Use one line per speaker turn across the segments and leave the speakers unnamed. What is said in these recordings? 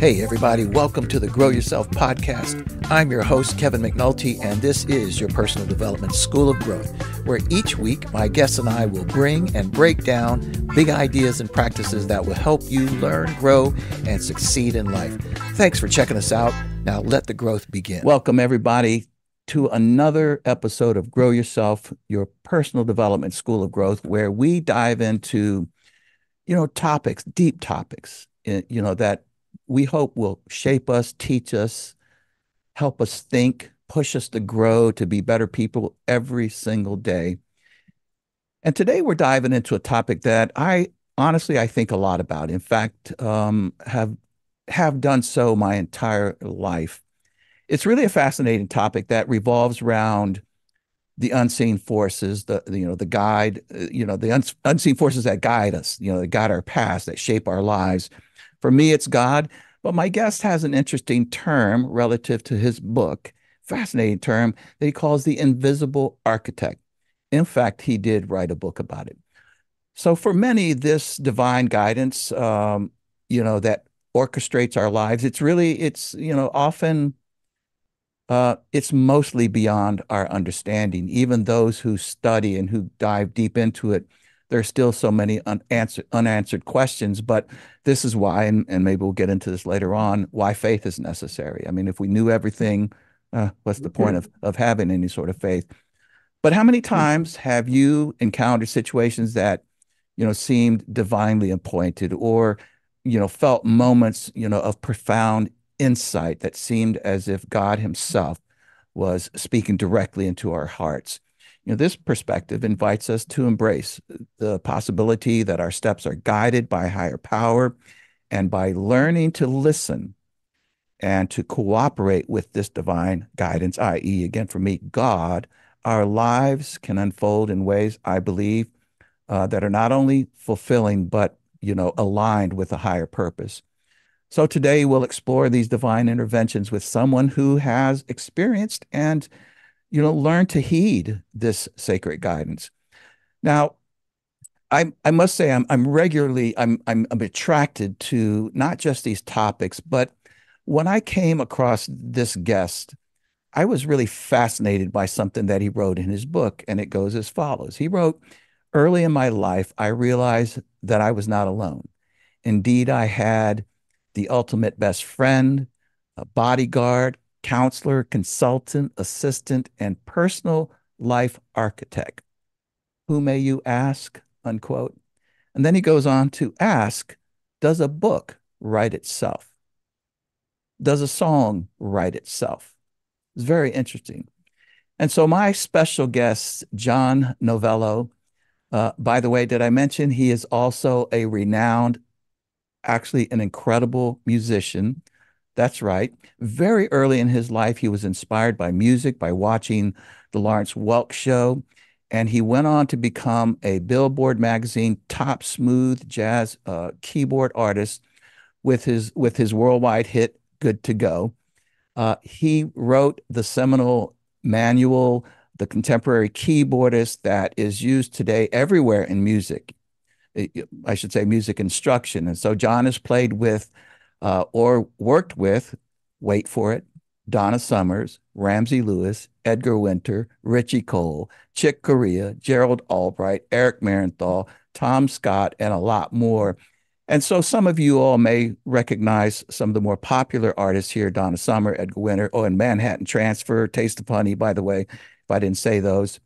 Hey, everybody, welcome to the Grow Yourself podcast. I'm your host, Kevin McNulty, and this is your personal development school of growth, where each week my guests and I will bring and break down big ideas and practices that will help you learn, grow, and succeed in life. Thanks for checking us out. Now let the growth begin. Welcome, everybody, to another episode of Grow Yourself, your personal development school of growth, where we dive into, topics, deep topics, that we hope will shape us, teach us, help us think, push us to grow, to be better people every single day. And today we're diving into a topic that I think a lot about. In fact, have done so my entire life. It's really a fascinating topic that revolves around the unseen forces, the unseen forces that guide us, that guide our past, that shape our lives. For me, it's God, but my guest has an interesting term relative to his book, fascinating term that he calls the invisible architect. In fact, he did write a book about it. So for many, this divine guidance, that orchestrates our lives, it's mostly beyond our understanding. Even those who study and who dive deep into it, there's still so many unanswered questions, but this is why, and maybe we'll get into this later on, why faith is necessary. I mean, if we knew everything, what's the point of having any sort of faith? But how many times have you encountered situations that, seemed divinely appointed, or, felt moments, of profound insight that seemed as if God himself was speaking directly into our hearts? This perspective invites us to embrace the possibility that our steps are guided by higher power, and by learning to listen and to cooperate with this divine guidance, i.e., again, for me, God, our lives can unfold in ways, I believe, that are not only fulfilling, but, aligned with a higher purpose. So today we'll explore these divine interventions with someone who has experienced and learn to heed this sacred guidance. Now, I must say I'm regularly attracted to not just these topics, but when I came across this guest, I was really fascinated by something that he wrote in his book, and it goes as follows. He wrote, "Early in my life, I realized that I was not alone. Indeed, I had the ultimate best friend, a bodyguard, counselor, consultant, assistant, and personal life architect. Who may you ask?" Unquote. And then he goes on to ask, does a book write itself? Does a song write itself? It's very interesting. And so my special guest, John Novello, by the way, did I mention he is also a renowned, actually an incredible musician? That's right. Very early in his life, he was inspired by music, by watching the Lawrence Welk show, and he went on to become a Billboard magazine top smooth jazz keyboard artist with his worldwide hit "Good to Go." He wrote the seminal manual, "The Contemporary Keyboardist," that is used today everywhere in music. I should say music instruction. And so John has played with or worked with, wait for it, Donna Summer, Ramsey Lewis, Edgar Winter, Ritchie Cole, Chick Corea, Gerald Albright, Eric Marienthal, Tom Scott, and a lot more. And so some of you all may recognize some of the more popular artists here: Donna Summer, Edgar Winter, and Manhattan Transfer, Taste of Honey, by the way, if I didn't say those.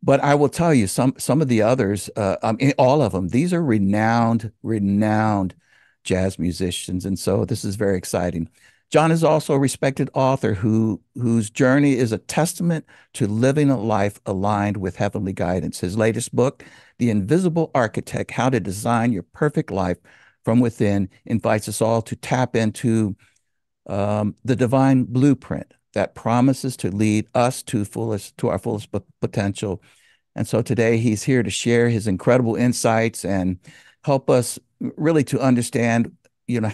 But I will tell you, some of the others, all of them, these are renowned jazz musicians. And so this is very exciting. John is also a respected author whose journey is a testament to living a life aligned with heavenly guidance. His latest book, The Invisible Architect: How to Design Your Perfect Life from Within, invites us all to tap into the divine blueprint that promises to lead us to our fullest potential. And so today he's here to share his incredible insights and help us really to understand,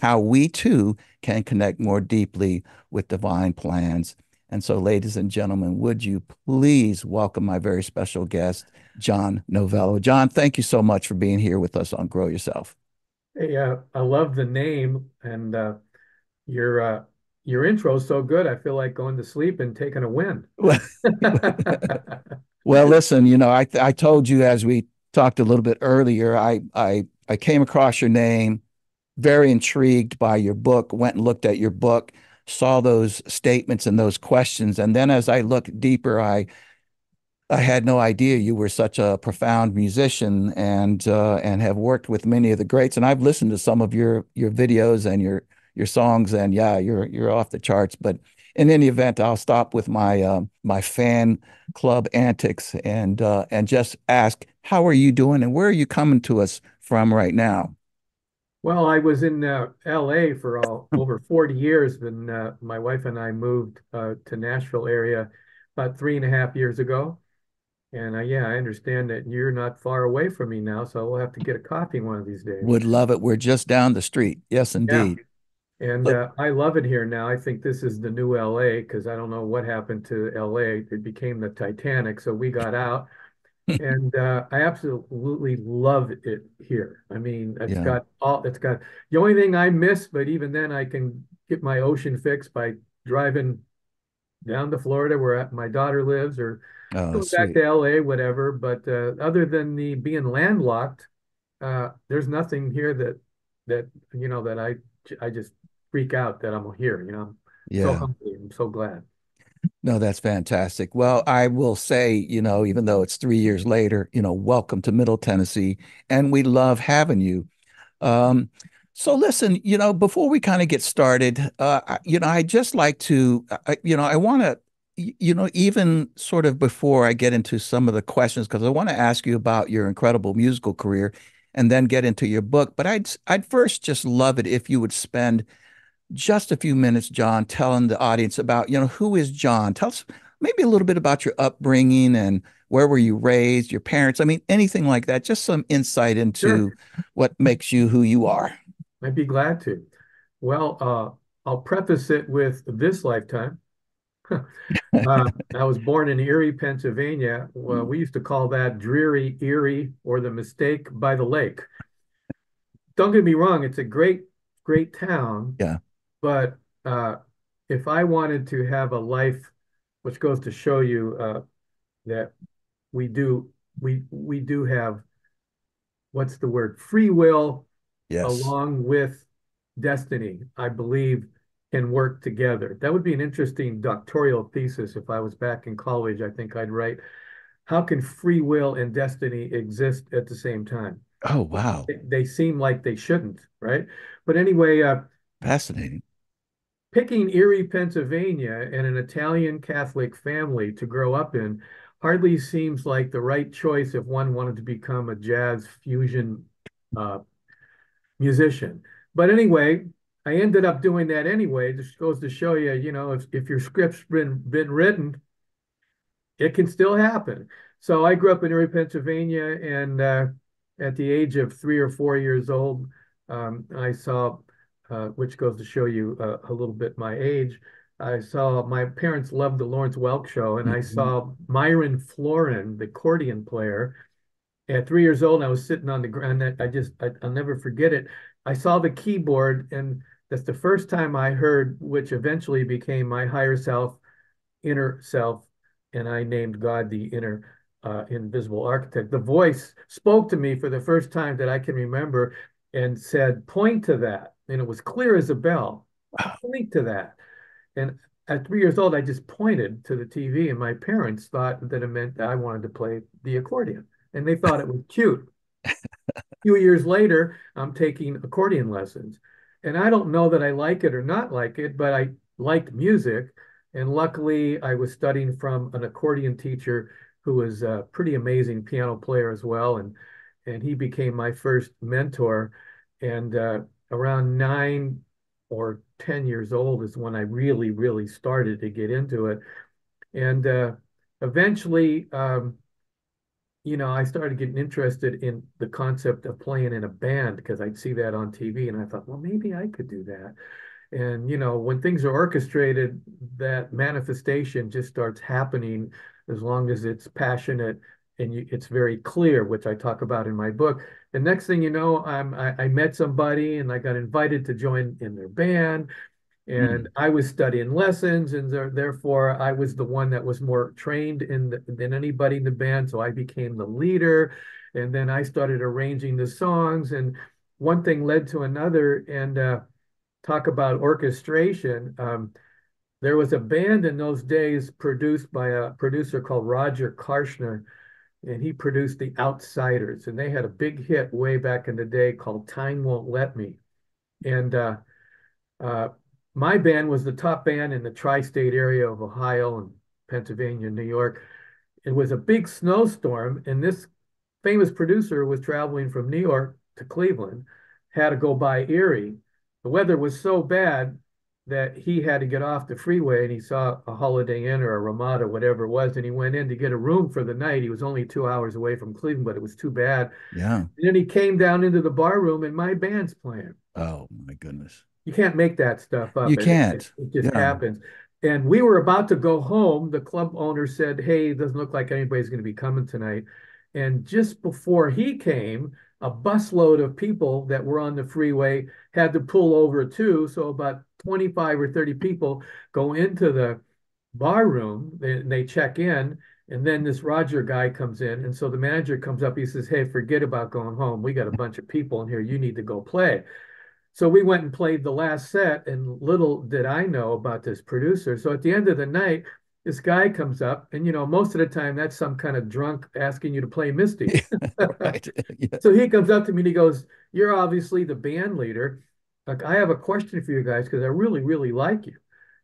how we too can connect more deeply with divine plans. And so, ladies and gentlemen, would you please welcome my very special guest, John Novello. John, thank you so much for being here with us on Grow Yourself.
Hey, I love the name, and your your intro is so good. I feel like going to sleep and taking a win.
Well, well, listen, I told you as we talked a little bit earlier, I came across your name, very intrigued by your book, went and looked at your book, saw those statements and those questions, and then as I looked deeper, I had no idea you were such a profound musician and have worked with many of the greats. And I've listened to some of your videos and your songs, and yeah, you're off the charts. But in any event, I'll stop with my fan club antics and just ask, how are you doing, and where are you coming to us from right now?
Well, I was in LA for over 40 years, and my wife and I moved to Nashville area about 3.5 years ago. And yeah, I understand that you're not far away from me now, so we'll have to get a coffee one of these days.
Would love it. We're just down the street. Yes,
Yeah.
indeed.
And
Look,
I love it here now. I think this is the new LA because I don't know what happened to LA. It became the Titanic, so we got out. And I absolutely love it here. I mean,
yeah.
it's got the only thing I miss, but even then I can get my ocean fix by driving down to Florida where my daughter lives or
Oh,
going back
sweet.
to LA, whatever. But other than the being landlocked, there's nothing here that that I just freak out that I'm here, I'm so
Yeah.
humbly, I'm so glad.
No, that's fantastic. Well, I will say, even though it's 3 years later, welcome to Middle Tennessee, and we love having you. Um, so listen, before we kind of get started, I just like to, I want to, even sort of before I get into some of the questions, because I want to ask you about your incredible musical career and then get into your book. But I'd first just love it if you would spend just a few minutes, John, telling the audience about, who is John? Tell us maybe a little bit about your upbringing and where were you raised, your parents. I mean, anything like that. Just some insight
Sure,
into what makes you who you are.
I'd be glad to. Well, I'll preface it with this lifetime. I was born in Erie, Pennsylvania. Well, we used to call that dreary Erie or the mistake by the lake. Don't get me wrong, it's a great, great town,
Yeah.
but if I wanted to have a life, which goes to show you that we do we do have what's the word free will
Yes.
along with destiny, I believe can work together. That would be an interesting doctoral thesis if I was back in college. I think I'd write, how can free will and destiny exist at the same time?
Oh, wow.
They seem like they shouldn't, right? But anyway,
Fascinating.
picking Erie, Pennsylvania, and an Italian Catholic family to grow up in hardly seems like the right choice if one wanted to become a jazz fusion uh, musician. But anyway, I ended up doing that anyway. Just goes to show you, if your script's been written, it can still happen. So I grew up in Erie, Pennsylvania, and at the age of 3 or 4 years old, I saw, which goes to show you a little bit my age. I saw my parents loved the Lawrence Welk show, and I
Mhm.
saw Myron Florin, the accordion player. At 3 years old, I was sitting on the ground. I'll never forget it. I saw the keyboard, and that's the first time I heard, which eventually became my higher self, inner self, and I named God the inner invisible architect. The voice spoke to me for the first time that I can remember and said, point to that. And it was clear as a bell.
Wow.
Point to that. And at 3 years old, I just pointed to the TV, and my parents thought that it meant that I wanted to play the accordion. And they thought it was cute. Few years later, I'm taking accordion lessons. And I don't know that I like it or not like it, but I liked music. And luckily, I was studying from an accordion teacher who was a pretty amazing piano player as well. And he became my first mentor. And around 9 or 10 years old is when I really, really started to get into it. And eventually, I started getting interested in the concept of playing in a band because I'd see that on TV and I thought, well, maybe I could do that. And, when things are orchestrated, that manifestation just starts happening as long as it's passionate and it's very clear, which I talk about in my book. And next thing you know, I met somebody and I got invited to join in their band. And
Mm.
I was studying lessons, and therefore I was the one that was more trained than anybody in the band. So I became the leader, and then I started arranging the songs, and one thing led to another. And talk about orchestration. There was a band in those days produced by a producer called Roger Karshner, and he produced The Outsiders, and they had a big hit way back in the day called "Time Won't Let Me." And uh, my band was the top band in the tri-state area of Ohio and Pennsylvania, New York. It was a big snowstorm, and this famous producer was traveling from New York to Cleveland, had to go by Erie. The weather was so bad that he had to get off the freeway, and he saw a Holiday Inn or a Ramada, whatever it was, and he went in to get a room for the night. He was only 2 hours away from Cleveland, but it was too bad.
Yeah.
And then he came down into the bar room, and my band's playing.
Oh my goodness.
You can't make that stuff up.
You
It
can't.
just
Yeah.
happens. And we were about to go home. The club owner said, "Hey, it doesn't look like anybody's going to be coming tonight." And just before he came, a busload of people that were on the freeway had to pull over too. So about 25 or 30 people go into the bar room. They check in. And then this Roger guy comes in. And so the manager comes up. He says, "Hey, forget about going home. We got a bunch of people in here. You need to go play." So we went and played the last set, and little did I know about this producer. So at the end of the night, this guy comes up, and most of the time that's some kind of drunk asking you to play Misty.
Right. Yeah.
So he comes up to me and he goes, "You're obviously the band leader. Like, I have a question for you guys because I really, really like you."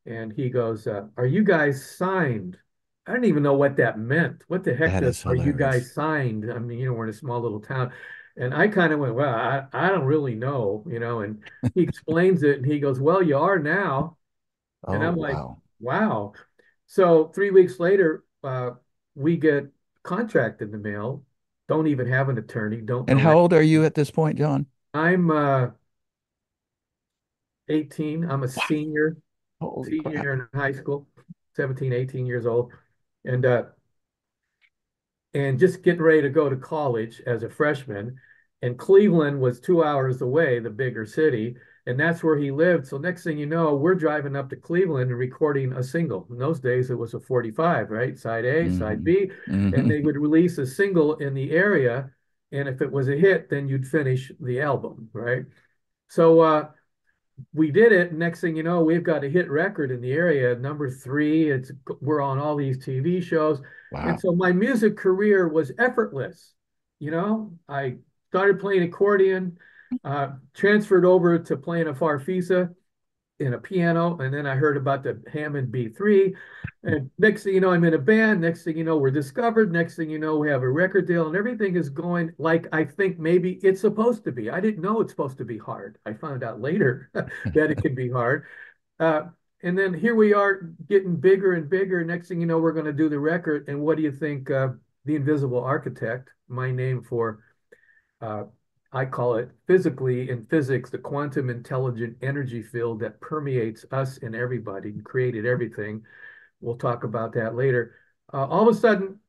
And he goes, "Are you guys signed?" I didn't even know what that meant. What the heck
That
does
is
"are you
hilarious.
guys signed"? I mean, we're in a small little town. And I kind of went, "Well, I don't really know." And he explains it and he goes, "Well, you are now." And
Oh,
I'm like,
wow.
"Wow." So 3 weeks later, we get contract in the mail. Don't even have an attorney. Don't
And
know
how old are you
anything.
at this point, John?
I'm 18. I'm a senior,
Holy crap.
senior in high school, 17, 18 years old. And just getting ready to go to college as a freshman. And Cleveland was 2 hours away, the bigger city, and that's where he lived. So next thing you know, we're driving up to Cleveland and recording a single. In those days, it was a 45, right? Side A, side
Hmm.
B, and
Hmm.
they would release a single in the area. And if it was a hit, then you'd finish the album, right? So we did it. Next thing you know, we've got a hit record in the area, number three. We're on all these TV shows. And
Wow.
so my music career was effortless. I started playing accordion, transferred over to playing a farfisa in a piano, and then I heard about the Hammond B3. And next thing you know, I'm in a band. Next thing you know, we're discovered. Next thing you know, we have a record deal, and everything is going like I think maybe it's supposed to be. I didn't know it's supposed to be hard. I found out later that it can be hard. Uh, and then here we are getting bigger and bigger. Next thing you know, we're going to do the record. And what do you think? The Invisible Architect, my name for uh, I call it physically in physics, the quantum intelligent energy field that permeates us and everybody and created everything. We'll talk about that later. All of a sudden,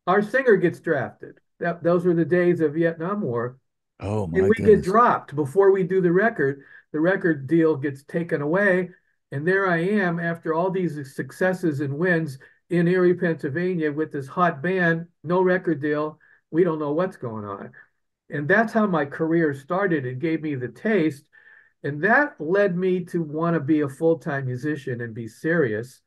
our singer gets drafted. Those were the days of Vietnam War,
Oh
and
my
we get
goodness.
dropped before we do the record. The record deal gets taken away, and there I am after all these successes and wins in Erie, Pennsylvania, with this hot band, no record deal. We don't know what's going on. And that's how my career started. It gave me the taste. And that led me to want to be a full-time musician and be serious.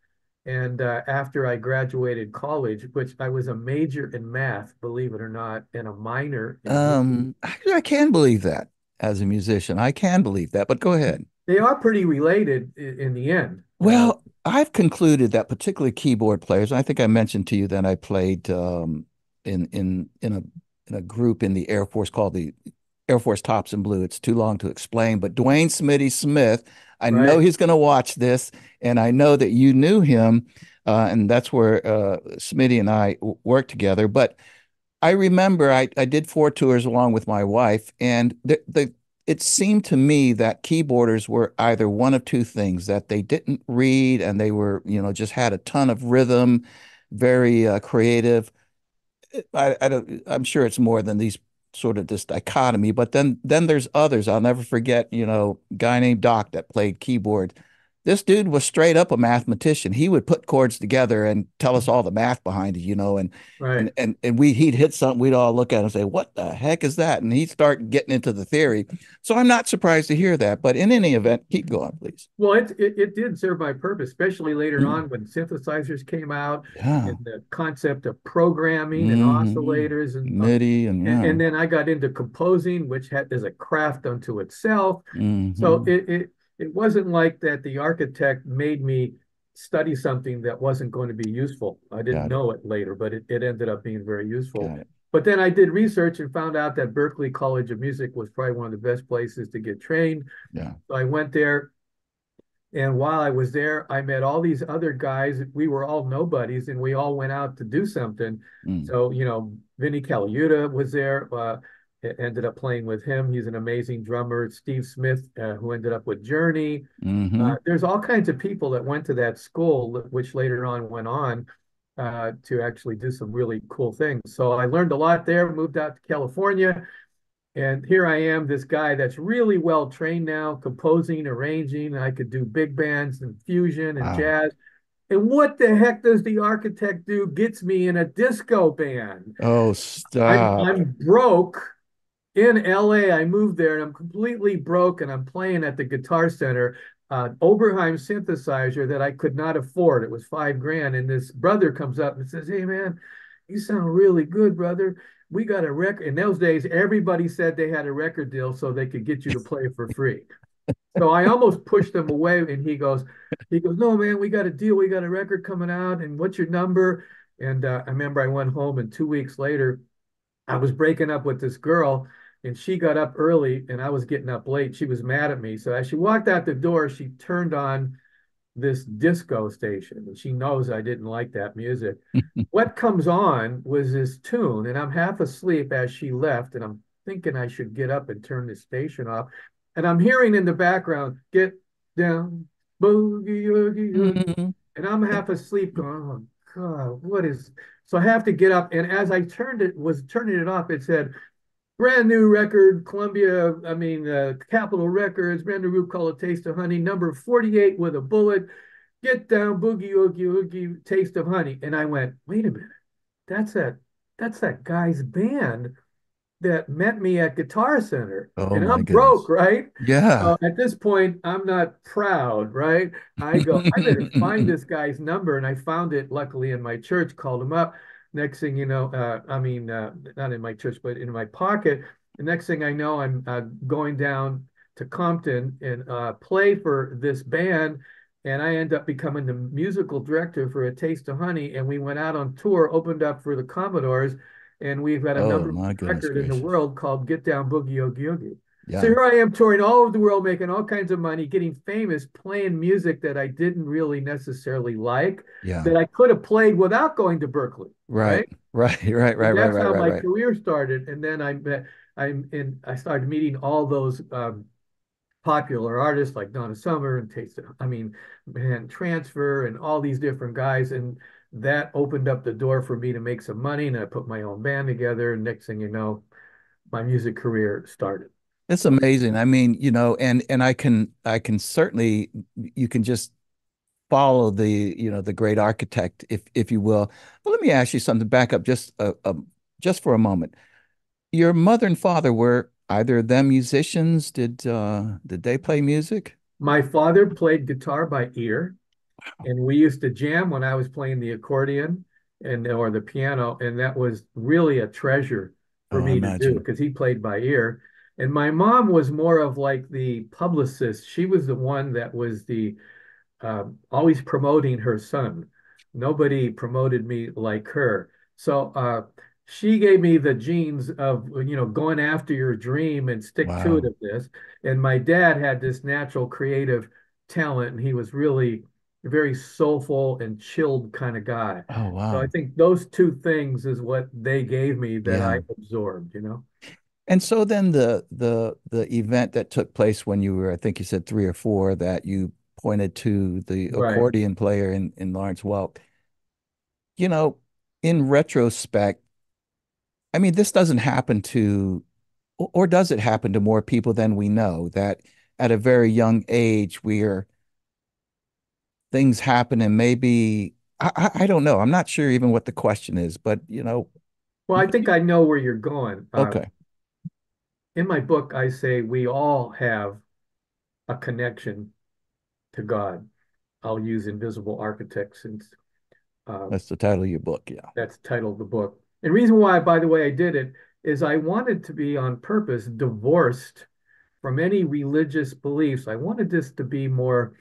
And after I graduated college, which I was a major in math, believe it or not, and a minor in music.
Actually, I can believe that as a musician. I can believe that, but go ahead.
They are pretty related in the end.
Well, I've concluded that particularly keyboard players, I think I mentioned to you that I played in a group in the Air Force called the Air Force Tops in Blue. It's too long to explain, but Dwayne Smitty Smith, I know
Right?
he's going to watch this, and I know that you knew him, and that's where Smitty and I worked together. But I remember I did 4 tours along with my wife, and it seemed to me that keyboarders were either one of two things, that they didn't read and they were, just had a ton of rhythm, very creative. I'm sure it's more than these sort of this dichotomy. But then there's others. I'll never forget, a guy named Doc that played keyboard. This dude was straight up a mathematician. He would put chords together and tell us all the math behind it, and
Right.
he'd hit something, we'd all look at him and say, "What the heck is that?" And he'd start getting into the theory. So I'm not surprised to hear that. But in any event, keep going, please.
Well, it did serve my purpose, especially later
Mm,
on when synthesizers came out
yeah.
and the concept of programming and
Hmm.
oscillators
MIDI and yeah.
and then I got into composing, which is a craft unto itself. So
Hmm.
it wasn't like that the architect made me study something that wasn't going to be useful. I didn't
Got it.
know it later, but it ended up being very useful.
Got it.
But then I did research and found out that Berklee College of Music was probably one of the best places to get trained.
Yeah.
So I went there, and while I was there, I met all these other guys. We were all nobodies, and we all went out to do something.
Mm.
So, Vinny Colaiuta was there. Ended up playing with him. He's an amazing drummer. Steve Smith, who ended up with Journey.
Hmm.
There's all kinds of people that went to that school, which later on went on to actually do some really cool things. So I learned a lot there, moved out to California, and here I am, this guy that's really well trained now, composing, arranging. I could do big bands and fusion and
Wow.
jazz. And what the heck does the architect do? Gets me in a disco band.
Oh, stop.
I'm broke in LA. I moved there and I'm completely broke and I'm playing at the Guitar Center, Oberheim synthesizer that I could not afford. It was 5 grand. And this brother comes up and says, "Hey man, you sound really good, brother. We got a record." In those days, everybody said they had a record deal so they could get you to play for free. So I almost pushed him away, and he goes, "No, man, we got a deal. We got a record coming out, and what's your number?" And I remember I went home, and 2 weeks later, I was breaking up with this girl, and she got up early, and I was getting up late. She was mad at me. So as she walked out the door, she turned on this disco station, and she knows I didn't like that music. What comes on was this tune, and I'm half asleep as she left, and I'm thinking I should get up and turn the station off. And I'm hearing in the background, "Get down, boogie, oogie, oogie."
Hmm.
And I'm half asleep going, "Oh God, what is?" So I have to get up. And as I was turning it off, it said, "Brand new record, Columbia, Capitol Records, brand new group called A Taste of Honey, number 48 with a bullet. Get down, boogie, oogie, oogie, Taste of Honey." And I went, "Wait a minute, that's that, that's that guy's band that met me at Guitar Center."
Oh
And
my
I'm broke,
goodness.
right?
Yeah.
At this point, I'm not proud, right? I go, I better find this guy's number. And I found it luckily in my church, called him up. Next thing you know, not in my church, but in my pocket. The next thing I know, I'm going down to Compton and play for this band. And I end up becoming the musical director for A Taste of Honey. And we went out on tour, opened up for the Commodores, and we've got a
Oh
number one
my goodness
record in the
gracious.
world called Get Down Boogie Oogie Oogie. So
Yeah.
here I am touring all over the world, making all kinds of money, getting famous, playing music that I didn't really necessarily like,
Yeah.
that I could have played without going to Berklee,
Right.
right?
Right. Right.
So
Right. Right.
that's
Right.
how
Right.
my
Right.
career started. And then I started meeting all those popular artists like Donna Summer and man, Transfer and all these different guys. And that opened up the door for me to make some money. And I put my own band together. And next thing you know, my music career started.
It's
So
amazing. I mean, and I can certainly, you can just follow the great architect, if you will. But let me ask you something, back up just for a moment. Your mother and father, were either of them musicians? Did they play music?
my father played guitar by ear, and we used to jam when I was playing the accordion and or the piano, and that was really a treasure for
Oh, I
me to do
imagine.
because he played by ear. And my mom was more of like the publicist. She was the one that was the always promoting her son. Nobody promoted me like her. So she gave me the genes of, going after your dream and stick to it
Wow.
of this. And my dad had this natural creative talent, and he was really a very soulful and chilled kind of guy.
Oh,
So I
wow.
think those two things is what they gave me that I
Yeah.
absorbed.
And so then the event that took place when you were, I think you said 3 or 4, that you pointed to the
Right.
accordion player in Lawrence Welk, you know, in retrospect, I mean, this doesn't happen to, or does it happen to more people than we know, that at a very young age, we're things happen and maybe, I don't know. I'm not sure even what the question is, but
Well, I think I know where you're going.
okay,
In my book, I say we all have a connection to God. I'll use Invisible Architect since uh,
that's the title of your book. Yeah.
that's titled the book. And reason why, by the way, I did it is I wanted to be on purpose divorced from any religious beliefs. I wanted this to be more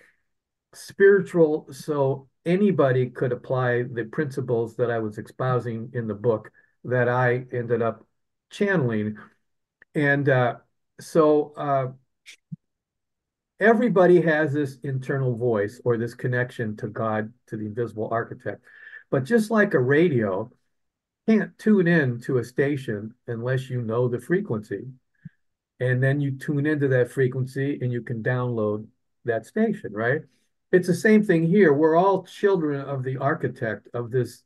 spiritual so anybody could apply the principles that I was espousing in the book that I ended up channeling. And everybody has this internal voice or this connection to God, to the invisible architect. But just like a radio, can't tune in to a station unless you know the frequency. And then you tune into that frequency and you can download that station, right? It's the same thing here. We're all children of the architect of this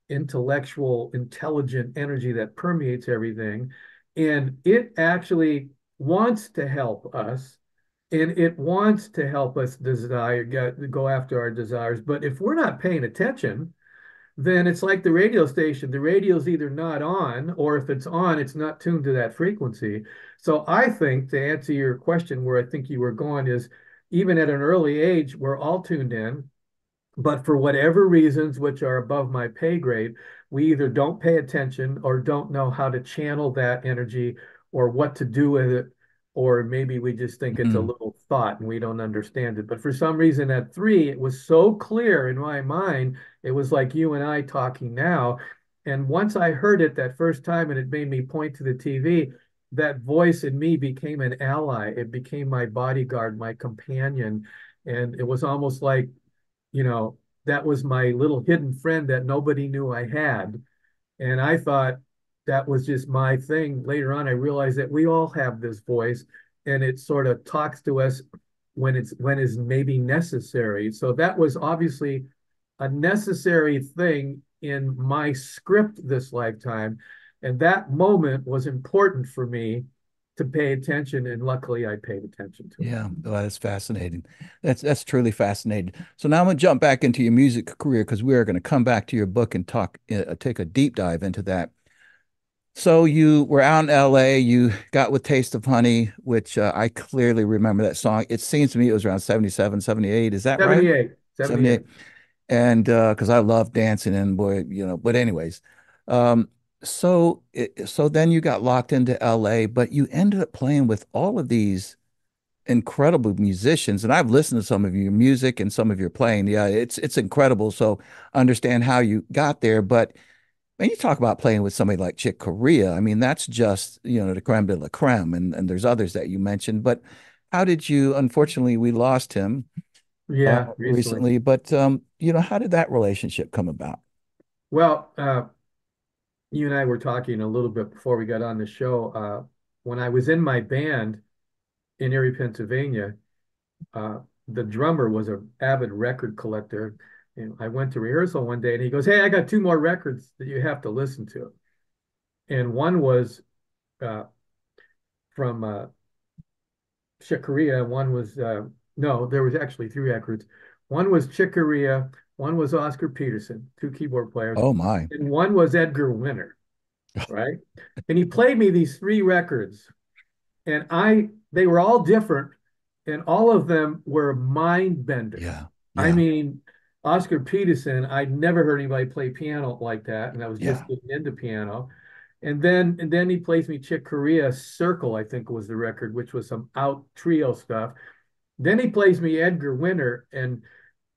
intellectual, intelligent energy that permeates everything. And it actually wants to help us and it wants to help us desire, go after our desires. But if we're not paying attention, then it's like the radio station. The radio's either not on, or if it's on, it's not tuned to that frequency. So I think to answer your question, where I think you were going is even at an early age, we're all tuned in. But for whatever reasons, which are above my pay grade, we either don't pay attention or don't know how to channel that energy or what to do with it. Or maybe we just think it's a
Mm,
little thought and we don't understand it. But for some reason at 3, it was so clear in my mind. It was like you and I talking now. And once I heard it that first time and it made me point to the TV, that voice in me became an ally. It became my bodyguard, my companion. And it was almost like you know, that was my little hidden friend that nobody knew I had. And I thought that was just my thing. Later on, I realized that we all have this voice and it sort of talks to us when it's maybe necessary. So that was obviously a necessary thing in my script this lifetime. And that moment was important for me to pay attention. And luckily I paid attention to it.
yeah, well, that's fascinating. That's truly fascinating. So now I'm gonna jump back into your music career because we are going to come back to your book and take a deep dive into that. So you were out in LA, you got with Taste of Honey, which I clearly remember that song. It seems to me it was around 77, 78. Is that right?
78, 78.
78. And because I love dancing and boy, but anyways. Um, so then you got locked into LA, but you ended up playing with all of these incredible musicians. And I've listened to some of your music and some of your playing. Yeah, it's incredible. So I understand how you got there, but when you talk about playing with somebody like Chick Corea, I mean, that's just, the creme de la creme. And there's others that you mentioned. But how did you, unfortunately, we lost him
Yeah, recently.
recently, but, how did that relationship come about?
Well, you and I were talking a little bit before we got on the show. When I was in my band in Erie, Pennsylvania, uh, the drummer was an avid record collector. And I went to rehearsal one day and he goes, "Hey, I got 2 more records that you have to listen to." And one was uh, from Chick Corea. One was, no, there was actually 3 records. One was Chick Corea, one was Oscar Peterson, 2 keyboard players,
Oh my.
and one was Edgar Winter, right? And he played me these 3 records, and they were all different, and all of them were mind benders.
Yeah.
I
Yeah.
mean, Oscar Peterson, I'd never heard anybody play piano like that, and I was just
Yeah.
getting into piano. And then he plays me Chick Corea Circle, I think was the record, which was some out trio stuff. Then he plays me Edgar Winter, and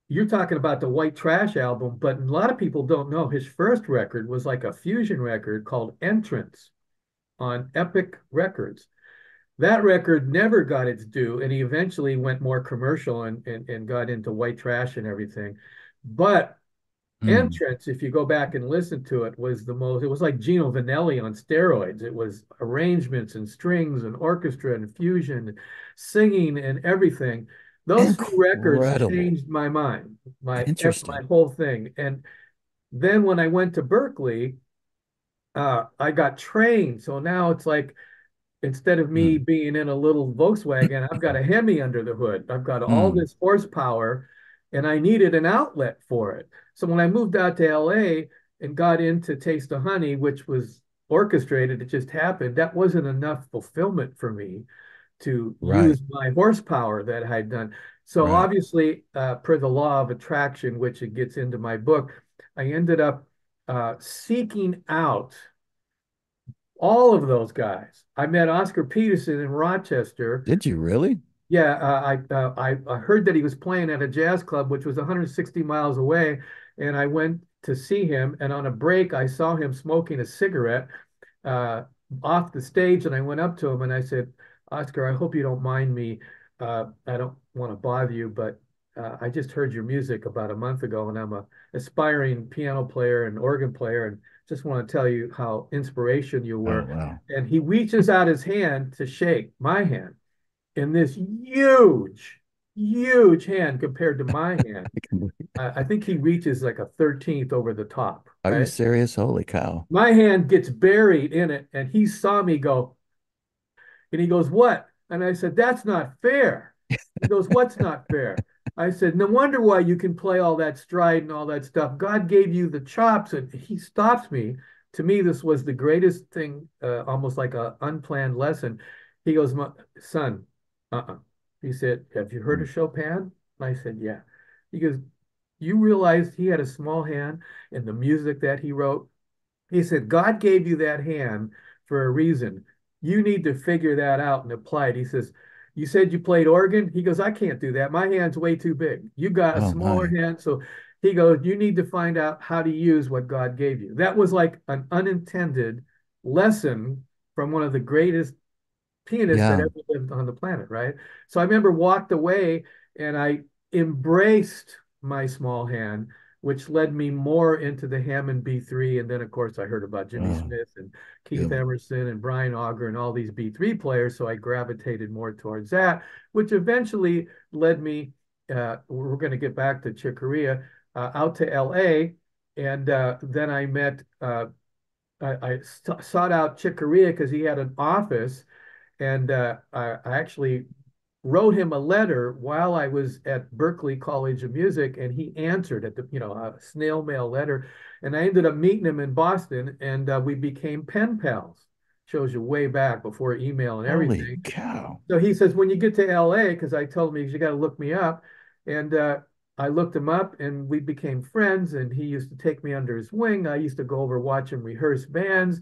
you're talking about the White Trash album, but a lot of people don't know his first record was like a fusion record called Entrance on Epic Records. That record never got its due, and he eventually went more commercial and got into White Trash and everything. But
Mm.
Entrance, if you go back and listen to it, was it was like Gino Vanelli on steroids. It was arrangements and strings and orchestra and fusion, singing and everything. Those 2 records
Incredible.
changed my mind, my
Interesting.
whole thing. And then when I went to Berkeley, I got trained. So now it's like instead of me
Mm,
being in a little Volkswagen, I've got a Hemi under the hood. I've got all
mm,
this horsepower and I needed an outlet for it. So when I moved out to LA and got into Taste of Honey, which was orchestrated, it just happened, that wasn't enough fulfillment for me to
right,
use my horsepower that I had done. So
right.
obviously, per the law of attraction, which it gets into my book, I ended up seeking out all of those guys. I met Oscar Peterson in Rochester.
Did you really?
Yeah, I heard that he was playing at a jazz club, which was 160 miles away, and I went to see him. And on a break, I saw him smoking a cigarette uh, off the stage, and I went up to him and I said, "Oscar, I hope you don't mind me. I don't want to bother you, but I just heard your music about a month ago, and I'm a aspiring piano player and organ player, and just want to tell you how inspiration you
Oh,
were."
wow.
And he reaches out his hand to shake my hand in this huge, huge hand compared to my hand.
I can believe-
I think he reaches like a 13th over the top,
Are you
right?
serious? Holy cow.
My hand gets buried in it, and he saw me go, and he goes, "What?" And I said, "That's not fair." He goes, "What's not fair?" I said, "No wonder why you can play all that stride and all that stuff. God gave you the chops." And he stops me. To me, this was the greatest thing, almost like an unplanned lesson. He goes, "Son, uh-uh." He said, "Have you heard
Mm.
of Chopin?" And I said, "Yeah." He goes, "You realize he had a small hand in the music that he wrote?" He said, "God gave you that hand for a reason. You need to figure that out and apply it." He says, "You said you played organ?" He goes, "I can't do that. My hand's way too big. You got a
Oh,
smaller
my.
hand." So he goes, "You need to find out how to use what God gave you." That was like an unintended lesson from one of the greatest pianist that
Yeah.
ever lived on the planet, right? So I remember walked away and I embraced my small hand, which led me more into the Hammond B3. And then, of course, I heard about Jimmy
Oh,
Smith and Keith
yeah.
Emerson and Brian Auger and all these B3 players. So I gravitated more towards that, which eventually led me, we're going to get back to Chick Corea, out to LA. And then I met, I sought out Chick Corea because he had an office and I actually wrote him a letter while I was at Berklee College of Music, and he answered at the, a snail mail letter. And I ended up meeting him in Boston, and we became pen pals. Shows you way back before email and
Holy
everything.
cow.
So he says, when you get to LA, because I told him, you got to look me up. And I looked him up and we became friends. And he used to take me under his wing. I used to go over, watch him rehearse bands.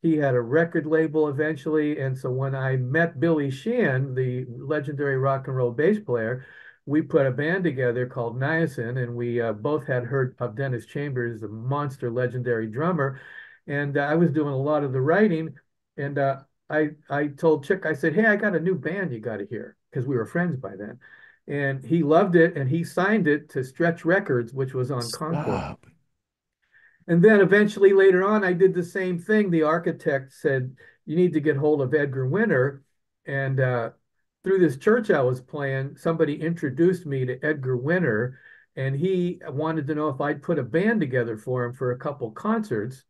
He had a record label eventually. And so when I met Billy Sheehan, the legendary rock and roll bass player, we put a band together called Niacin. And we both had heard of Dennis Chambers, the monster legendary drummer. And I was doing a lot of the writing. And I told Chick, I said, "Hey, I got a new band you got to hear," because we were friends by then. And he loved it and he signed it to Stretch Records, which was on Concord.
Stop.
And then eventually later on, I did the same thing. The architect said, "You need to get hold of Edgar Winter." And through this church I was playing, somebody introduced me to Edgar Winter. And he wanted to know if I'd put a band together for him for a couple concerts.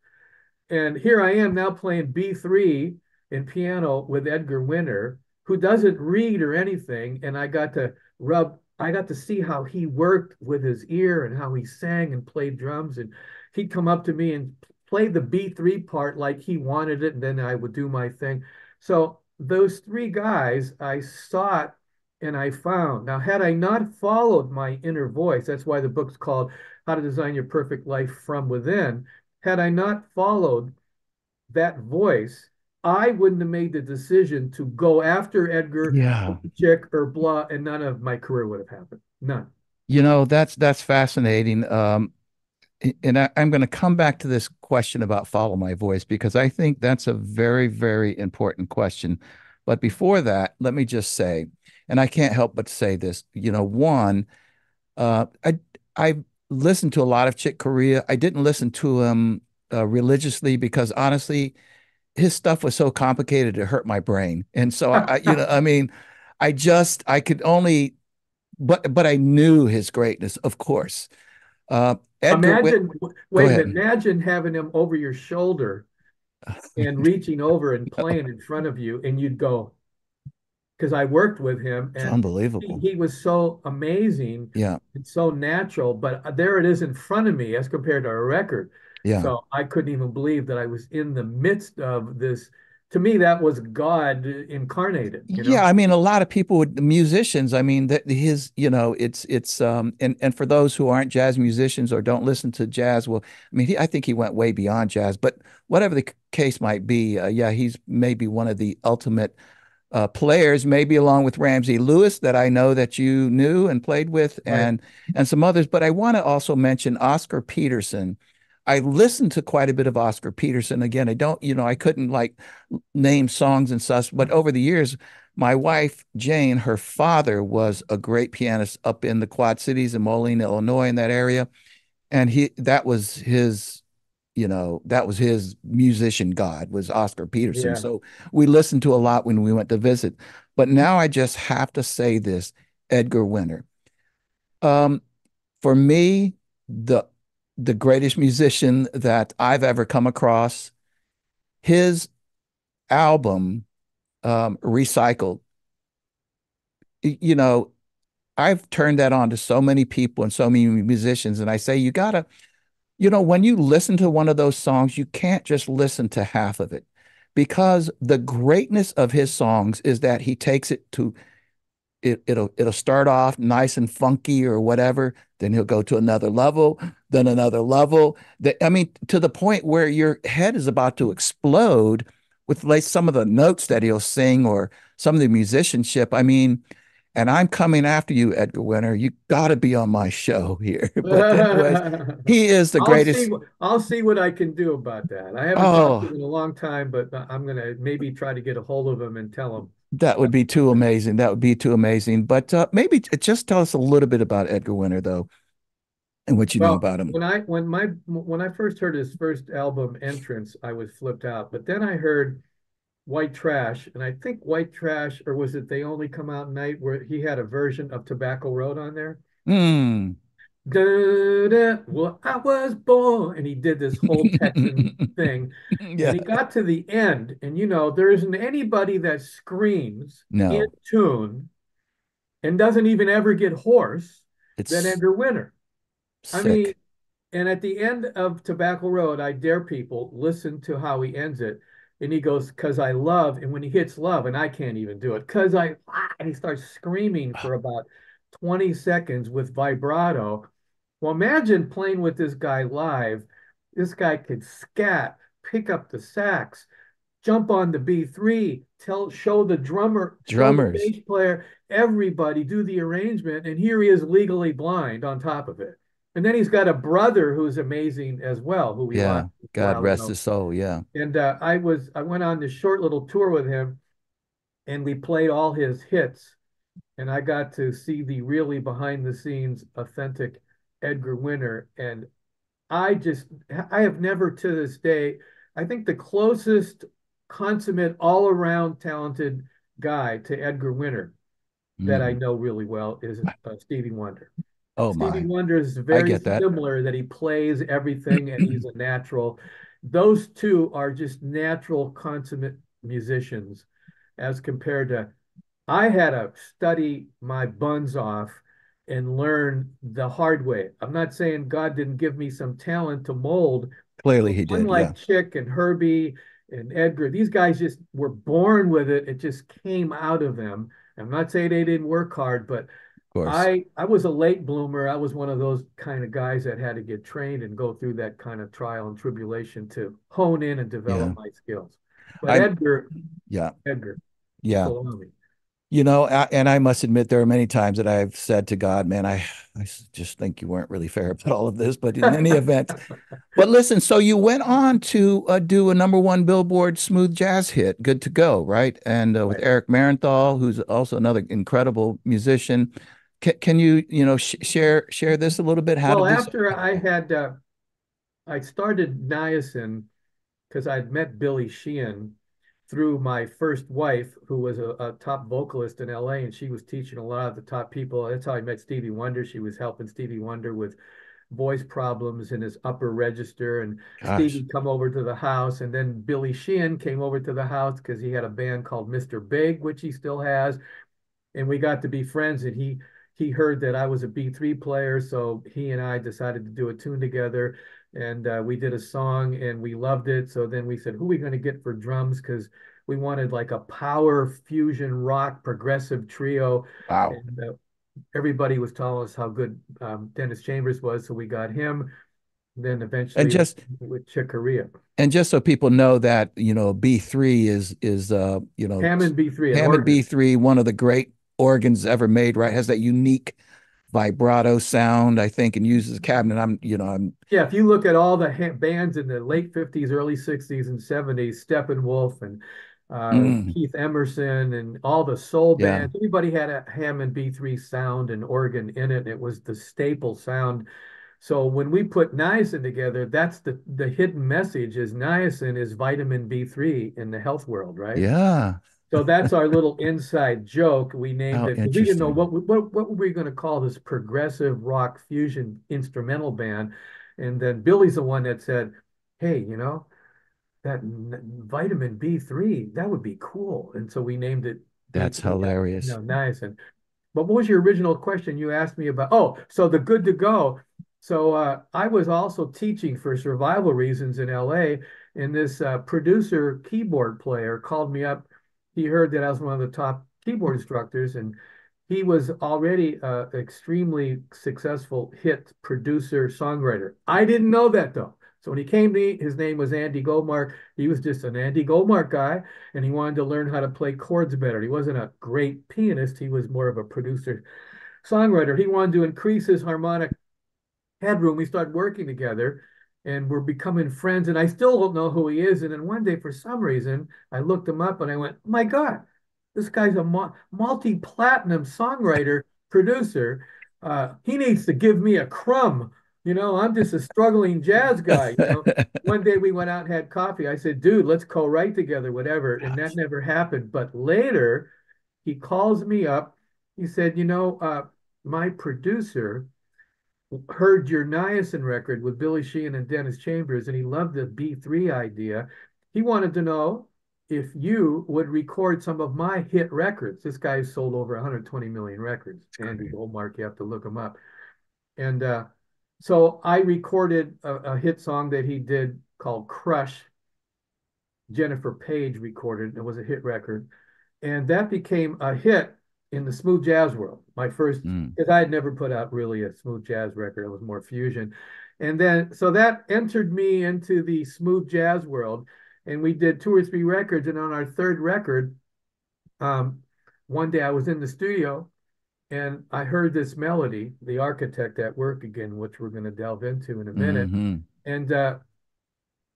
And here I am now playing B3 in piano with Edgar Winter, who doesn't read or anything. And I got to see how he worked with his ear and how he sang and played drums. And he'd come up to me and play the B3 part like he wanted it. And then I would do my thing. So those three guys I sought and I found. Now, had I not followed my inner voice, that's why the book's called How to Design Your Perfect Life from Within. Had I not followed that voice, I wouldn't have made the decision to go after Edgar or
Yeah.
Chick or blah, and none of my career would have happened. None.
That's fascinating. And I'm going to come back to this question about follow my voice because I think that's a very, very important question. But before that, let me just say, and I can't help but say this, one, uh, I I listened to a lot of Chick Corea. I didn't listen to him religiously because honestly, his stuff was so complicated it hurt my brain. And so I mean, I could only, but I knew his greatness, of course. Uh, Edgar Witt,
Imagine,
go
wait a minute,
ahead.
imagine having him over your shoulder and reaching over and playing in front of you, and you'd go, because I worked with him,
It's
and
unbelievable.
he was so amazing
Yeah,
and so natural. But there it is in front of me as compared to a record.
yeah.
So I couldn't even believe that I was in the midst of this. To me, that was God incarnated, you
Yeah,
know?
I mean, a lot of people with musicians, I mean, that his, it's and for those who aren't jazz musicians or don't listen to jazz, well, I mean, I think he went way beyond jazz, but whatever the case might be, yeah, he's maybe one of the ultimate players, maybe along with Ramsey Lewis that I know that you knew and played with,
Right.
and some others. But I want to also mention Oscar Peterson. I listened to quite a bit of Oscar Peterson. Again, I don't, I couldn't like name songs and such, but over the years, my wife Jane, her father was a great pianist up in the Quad Cities in Moline, Illinois, in that area, and he that was his musician god was Oscar Peterson.
Yeah.
So we listened to a lot when we went to visit. But now I just have to say this, Edgar Winter. Um, for me, the the greatest musician that I've ever come across, his album, Recycled, you know, I've turned that on to so many people and so many musicians, and I say you gotta, when you listen to one of those songs, you can't just listen to half of it because the greatness of his songs is that he takes it to it'll start off nice and funky or whatever, then he'll go to another level, then another level. I mean, to the point where your head is about to explode with like some of the notes that he'll sing or some of the musicianship. I mean, and I'm coming after you, Edgar Winter. You got to be on my show here. But anyways, he is the
I'll see
greatest.
I'll see what I can do about that. I haven't talked to
Oh,
him in a long time, but I'm gonna maybe try to get a hold of him and tell him.
that would be too amazing. That would be too amazing. But maybe just tell us a little bit about Edgar Winter, though, and what you know
Well,
about him.
when I first heard his first album Entrance, I was flipped out. But then I heard White Trash, and I think White Trash, or was it They Only Come Out at Night, where he had a version of Tobacco Road on there.
Hmm.
Da, da, well, I was born, and he did this whole Texan thing. And
Yeah.
he got to the end, and there isn't anybody that screams in
No,
tune and doesn't even ever get hoarse than
it's
Edgar Winter. I mean,
sick.
and at the end of Tobacco Road, I dare people listen to how he ends it. And he goes, "Cause I love," and when he hits love, and I can't even do it, and he starts screaming for about 20 seconds with vibrato. Well, imagine playing with this guy live. This guy could scat, pick up the sax, jump on the B3, show the drummer, show the
Drummers.
bass player, everybody do the arrangement, and here he is legally blind on top of it. And then he's got a brother who's amazing as well, who we lost
Yeah.
as
God
well,
rest his soul. Yeah.
And I went on this short little tour with him, and we played all his hits, and I got to see the really behind the scenes authentic Edgar Winter, and I have never to this day, I think the closest consummate all around talented guy to Edgar Winter that I
Mm.
know really well is Stevie Wonder.
Oh
Stevie
my.
Wonder is
I
very
get that.
similar that he plays everything and he's a natural. Those two are just natural consummate musicians as compared to I had to study my buns off and learn the hard way. I'm not saying God didn't give me some talent to mold,
Clearly
but
he did. Yeah.
unlike Chick and Herbie and Edgar, these guys just were born with it. It just came out of them. I'm not saying they didn't work hard, but
Of course.
I was a late bloomer. I was one of those kind of guys that had to get trained and go through that kind of trial and tribulation to hone in and develop
Yeah.
my skills. But
I'm yeah.
Edgar,
Yeah.
salami.
And I must admit, there are many times that I've said to God, man, I just think you weren't really fair about all of this. But in any event, but listen, so you went on to do a #1 Billboard smooth jazz hit, Good to Go, right? And with
Right.
Eric Marienthal, who's also another incredible musician. Can you, share this a little bit? How
Well,
did this
after
happen?
I started niacin because I'd met Billy Sheehan through my first wife, who was a top vocalist in LA, and she was teaching a lot of the top people. That's how I met Stevie Wonder. She was helping Stevie Wonder with voice problems in his upper register. And
Gosh.
Stevie come over to the house, and then Billy Sheehan came over to the house because he had a band called Mr. Big, which he still has, and we got to be friends. And he heard that I was a B3 player, so he and I decided to do a tune together, and we did a song, and we loved it. So then we said, who are we going to get for drums? Because we wanted like a power fusion rock progressive trio,
Wow.
and everybody was telling us how good Dennis Chambers was, so we got him. Then
And
eventually
just
with Chick Corea.
and just so people know that, B3 is
Hammond B3, an
Hammond
organ.
B3, one of the great organs ever made, right? Has that unique vibrato sound, I think, and uses a cabinet. I'm
Yeah, if you look at all the bands in the late 50s, early 60s, and 70s, Steppenwolf and
mm,
Keith Emerson and all the soul
yeah,
bands, everybody had a Hammond B3 sound and organ in it. It was the staple sound. So when we put niacin together, that's the hidden message is niacin is vitamin B3 in the health world, right?
yeah.
So that's our little inside joke. We named
How
it because we didn't know
interesting.
what were we going to call this progressive rock fusion instrumental band. And then Billy's the one that said, "Hey, that vitamin B3, that would be cool." And so we named it
That's
B3,
hilarious.
niacin. But what was your original question you asked me about? Oh, so the good to go. So I was also teaching for survival reasons in LA, and this producer keyboard player called me up. He heard that I was one of the top keyboard instructors, and he was already an extremely successful hit producer songwriter. I didn't know that though. So when he came to me, his name was Andy Goldmark. He was just an Andy Goldmark guy, and he wanted to learn how to play chords better. He wasn't a great pianist. He was more of a producer songwriter. He wanted to increase his harmonic headroom. We started working together, and we're becoming friends. And I still don't know who he is. And then one day, for some reason, I looked him up and I went, "Oh my God, this guy's a multi-platinum songwriter, producer. He needs to give me a crumb. I'm just a struggling jazz guy. One day we went out and had coffee. I said, dude, let's co-write together, whatever. And that
Gosh.
never happened. But later, he calls me up. He said, my producer heard your niacin record with Billy Sheehan and Dennis Chambers, and he loved the B3 idea. He wanted to know if you would record some of my hit records. This guy's sold over 120 million records.
It's
Andy
great.
Goldmark, you have to look him up. And so I recorded a hit song that he did called Crush. Jennifer Page recorded. It was a hit record. And that became a hit in the smooth jazz world. My first,
Mm,
because I had never put out really a smooth jazz record, it was more fusion. And then, so that entered me into the smooth jazz world. And we did two or three records. And on our third record, um, one day I was in the studio and I heard this melody, The Architect at Work Again, which we're going to delve into in a minute.
hmm
And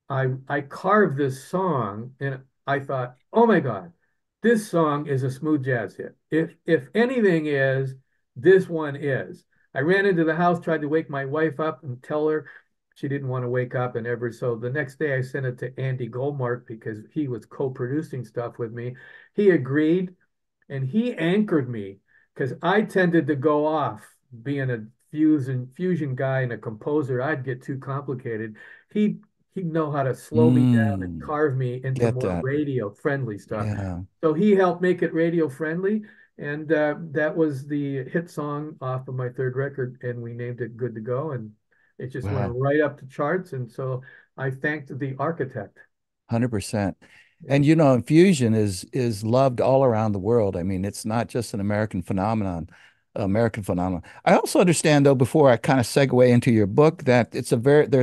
I carved this song and I thought, oh my God, this song is a smooth jazz hit. If anything is, this one is. I ran into the house, tried to wake my wife up and tell her she didn't want to wake up and ever. So the next day I sent it to Andy Goldmark because he was co-producing stuff with me. He agreed and he anchored me because I tended to go off being a fusion guy and a composer. I'd get too complicated. He he'd know how to slow me down and
mm,
carve me into
get
more
that.
radio friendly stuff.
Yeah.
So he helped make it radio friendly, and that was the hit song off of my third record, and we named it "Good to Go," and it just went
Wow.
right up the charts. And so I thanked the architect.
100%.
Yeah.
And infusion is loved all around the world. I mean, it's not just an American phenomenon. I also understand though, before I kind of segue into your book, that there's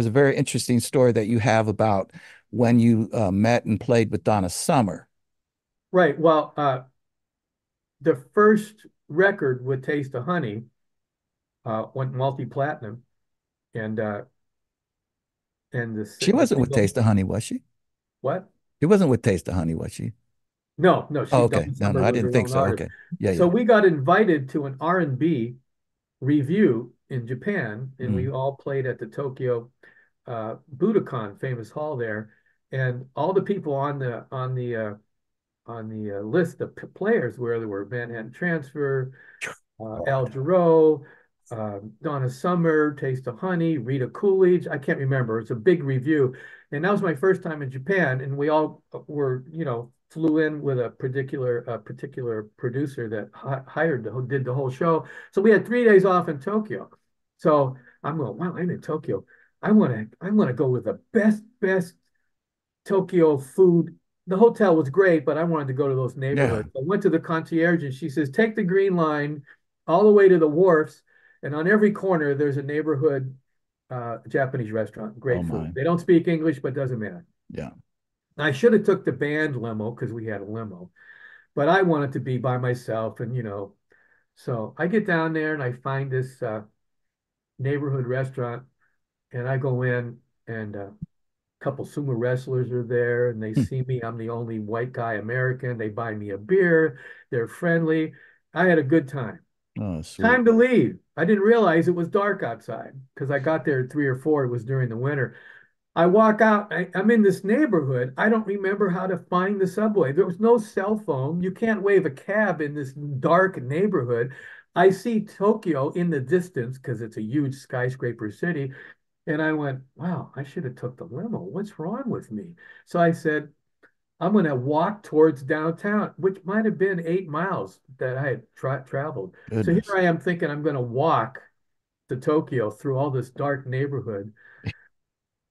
a very interesting story that you have about when you met and played with Donna Summer.
Right. Well, the first record with Taste of Honey went multi-platinum, and
She
the
wasn't with
single
Taste of Honey, was she?
what?
She wasn't with Taste of Honey, was she?
No, no,
Oh,
she
okay.
Donna
No, no,
Summer
I
was
didn't
her
think
own
so.
artist.
Okay. Yeah,
So
yeah.
we got invited to an R&B review in Japan, and we
Mm.
all played at the Tokyo Budokan, famous hall there. And all the people on the list of players where there were Manhattan Transfer, Al Jarreau, Donna Summer, Taste of Honey, Rita Coolidge. I can't remember. It's a big review. And that was my first time in Japan. And we all were, flew in with a particular producer that did the whole show. So we had 3 days off in Tokyo. So I'm going, wow, I'm in Tokyo. I want to go with the best Tokyo food. The hotel was great, but I wanted to go to those
Yeah.
neighborhoods. I went to the concierge and she says, take the green line all the way to the wharfs. And on every corner, there's a neighborhood Japanese restaurant.
Oh
Great food.
my.
They don't speak English, but doesn't matter.
Yeah.
I should have took the band limo because we had a limo, but I wanted to be by myself. And, so I get down there and I find this neighborhood restaurant and I go in and couple sumo wrestlers are there and they
Hmm.
see me. I'm the only white guy American. They buy me a beer. They're friendly. I had a good time.
Oh, sweet.
Time to leave. I didn't realize it was dark outside because I got there at 3 or 4. It was during the winter. I walk out. I'm in this neighborhood. I don't remember how to find the subway. There was no cell phone. You can't wave a cab in this dark neighborhood. I see Tokyo in the distance because it's a huge skyscraper city. And I went, wow, I should have took the limo. What's wrong with me? So I said, I'm going to walk towards downtown, which might have been 8 miles that I had traveled. So here
Goodness.
I am thinking I'm going to walk to Tokyo through all this dark neighborhood.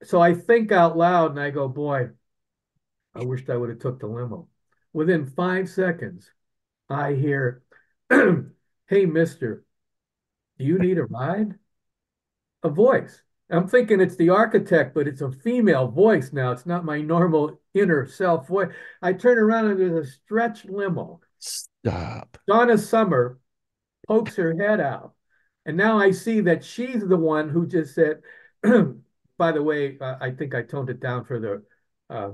So I think out loud and I go, boy, I wished I would have took the limo. Within 5 seconds, I hear, hey, mister, do you need a ride? A voice. I'm thinking it's the architect, but it's a female voice now. It's not my normal inner self voice. I turn around and there's a stretch limo.
Stop.
Donna Summer pokes her head out. And now I see that she's the one who just said, by the way, I think I toned it down uh,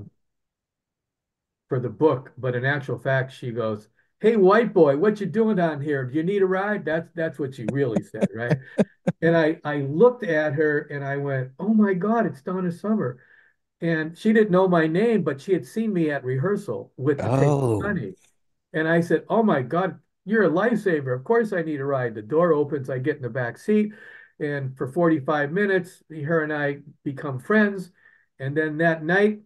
for the book, but in actual fact, she goes, "Hey, white boy, what you doing down here? Do you need a ride?" That's what she really said, right? And I looked at her and I went, "Oh my God, it's Donna Summer." And she didn't know my name, but she had seen me at rehearsal with the Taste of
Oh,
Honey. And I said, "Oh my God, you're a lifesaver. Of course I need a ride." The door opens, I get in the back seat, and for 45 minutes, her and I become friends. And then that night,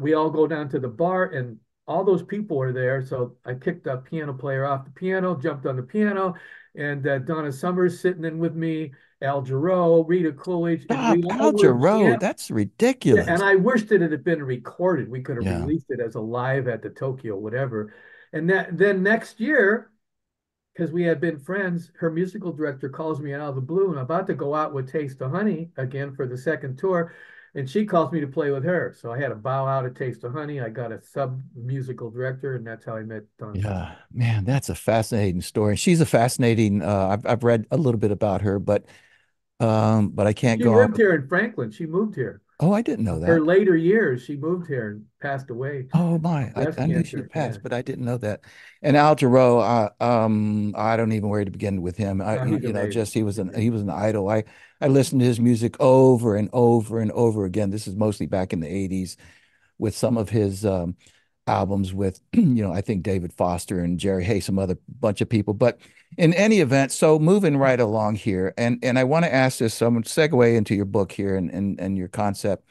we all go down to the bar, and all those people are there. So I kicked the piano player off the piano, jumped on the piano, and Donna Summers sitting in with me, Al Jarreau, Rita Coolidge, and we
stop.
all were
Algero.
jam.
That's
Yeah,
ridiculous.
and I wished that it had been recorded. We could have
Yeah.
released it as a live at the Tokyo, whatever. And then next year, because we had been friends, her musical director calls me out of the blue, and I'm about to go out with Taste of Honey again for the second tour. And she calls me to play with her. So I had to bow out at Taste of Honey. I got a sub musical director, and that's how I met Donna Summer.
Yeah. Man, that's a fascinating story. She's a fascinating, I've read a little bit about her, but I can't
She
go on
lived
with,
here in Franklin. She moved here.
oh, I didn't know
Her
that.
later years, she moved here and passed away
Oh
of
my,
breast
I knew she
cancer. Yeah.
passed, but I didn't know that. And Al Jarreau, I don't even where to begin with him.
No, he's
Just
amazing.
he was
He's
he
amazing.
was an idol. I listened to his music over and over and over again. This is mostly back in the 80s with some of his albums with, I think David Foster and Jerry Hay, some other bunch of people. But in any event, so moving right along here, and I want to ask this, so I'm going to segue into your book here and your concept.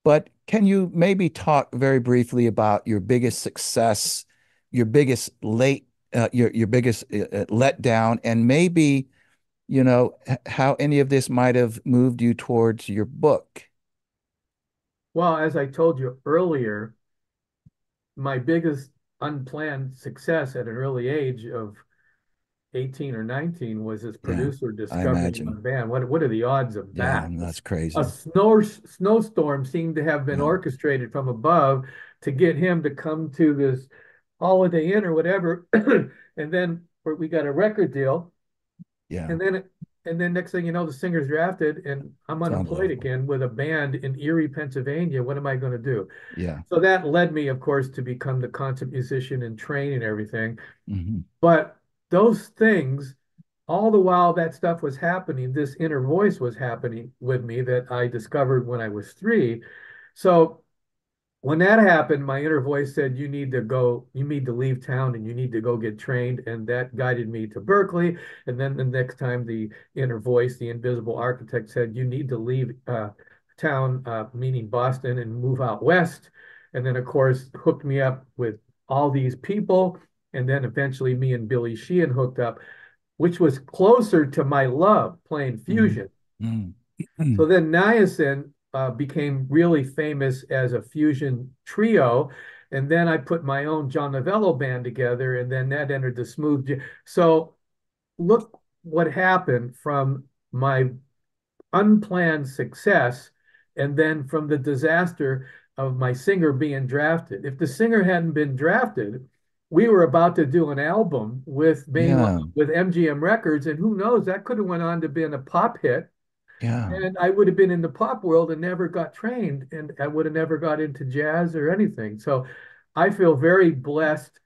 But can you maybe talk very briefly about your biggest success, your biggest your biggest letdown, and maybe, how any of this might have moved you towards your book?
Well, as I told you earlier, my biggest unplanned success at an early age of 18 or 19 was this
Yeah,
producer
I
discovering my
imagine.
band. What are the odds of
Yeah,
that?
that's
A
crazy.
snowstorm seemed to have been
Yeah,
orchestrated from above to get him to come to this Holiday Inn or whatever. And then we got a record deal.
yeah,
And then next thing you know, the singer's drafted and I'm
it's
unemployed
unbelievable.
again with a band in Erie, Pennsylvania. What am I going to do?
Yeah.
So that led me, of course, to become the concert musician and train and everything.
Hmm.
But those things, all the while that stuff was happening, this inner voice was happening with me that I discovered when I was 3. So when that happened, my inner voice said, you need to go, you need to leave town and you need to go get trained. And that guided me to Berkeley. And then the next time, the inner voice, the invisible architect, said, you need to leave town, meaning Boston, and move out west. And then, of course, hooked me up with all these people. And then eventually, me and Billy Sheehan hooked up, which was closer to my love playing
Mm,
fusion.
mm,
So then Niacin became really famous as a fusion trio. And then I put my own John Novello band together, and then that entered the smooth. So look what happened from my unplanned success and then from the disaster of my singer being drafted. If the singer hadn't been drafted, we were about to do an album with
yeah,
with MGM Records, and who knows, that could have went on to being a pop hit,
yeah,
and I would have been in the pop world and never got trained, and I would have never got into jazz or anything. So I feel very blessed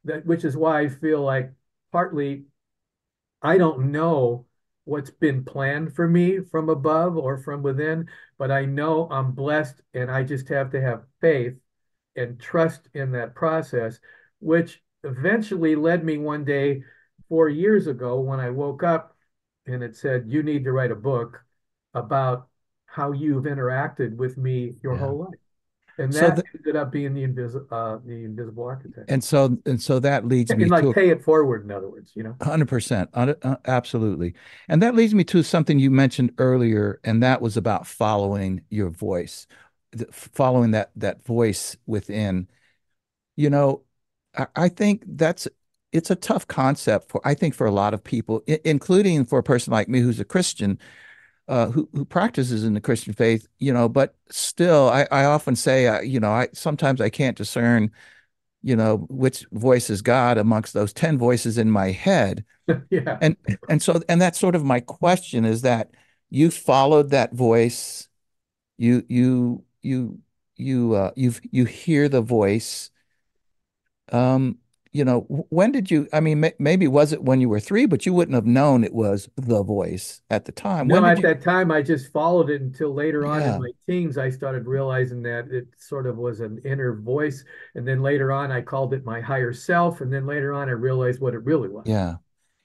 that, which is why I feel like partly I don't know what's been planned for me from above or from within, but I know I'm blessed and I just have to have faith and trust in that process, which eventually led me one day 4 years ago when I woke up and it said, you need to write a book about how you've interacted with me your
yeah.
whole life. And
So
that
the,
ended up being the invisible architect.
and so that leads me
And like
to
pay it forward, in other words, you know?
100%, absolutely. And that leads me to something you mentioned earlier, and that was about following your voice, following that voice within. You know, I think it's a tough concept for I think for a lot of people, including for a person like me who's a Christian, who practices in the Christian faith. But still, I often say, I sometimes I can't discern, which voice is God amongst those 10 voices in my head.
Yeah.
And that's sort of my question is that you followed that voice, you hear the voice. Um, when did you, I mean, maybe was it when you were 3, but you wouldn't have known it was the voice at the time. When
No,
did
at
you?
that time, I just followed it until later on in
Yeah,
my teens, I started realizing that it sort of was an inner voice. And then later on, I called it my higher self. And then later on, I realized what it really was.
yeah.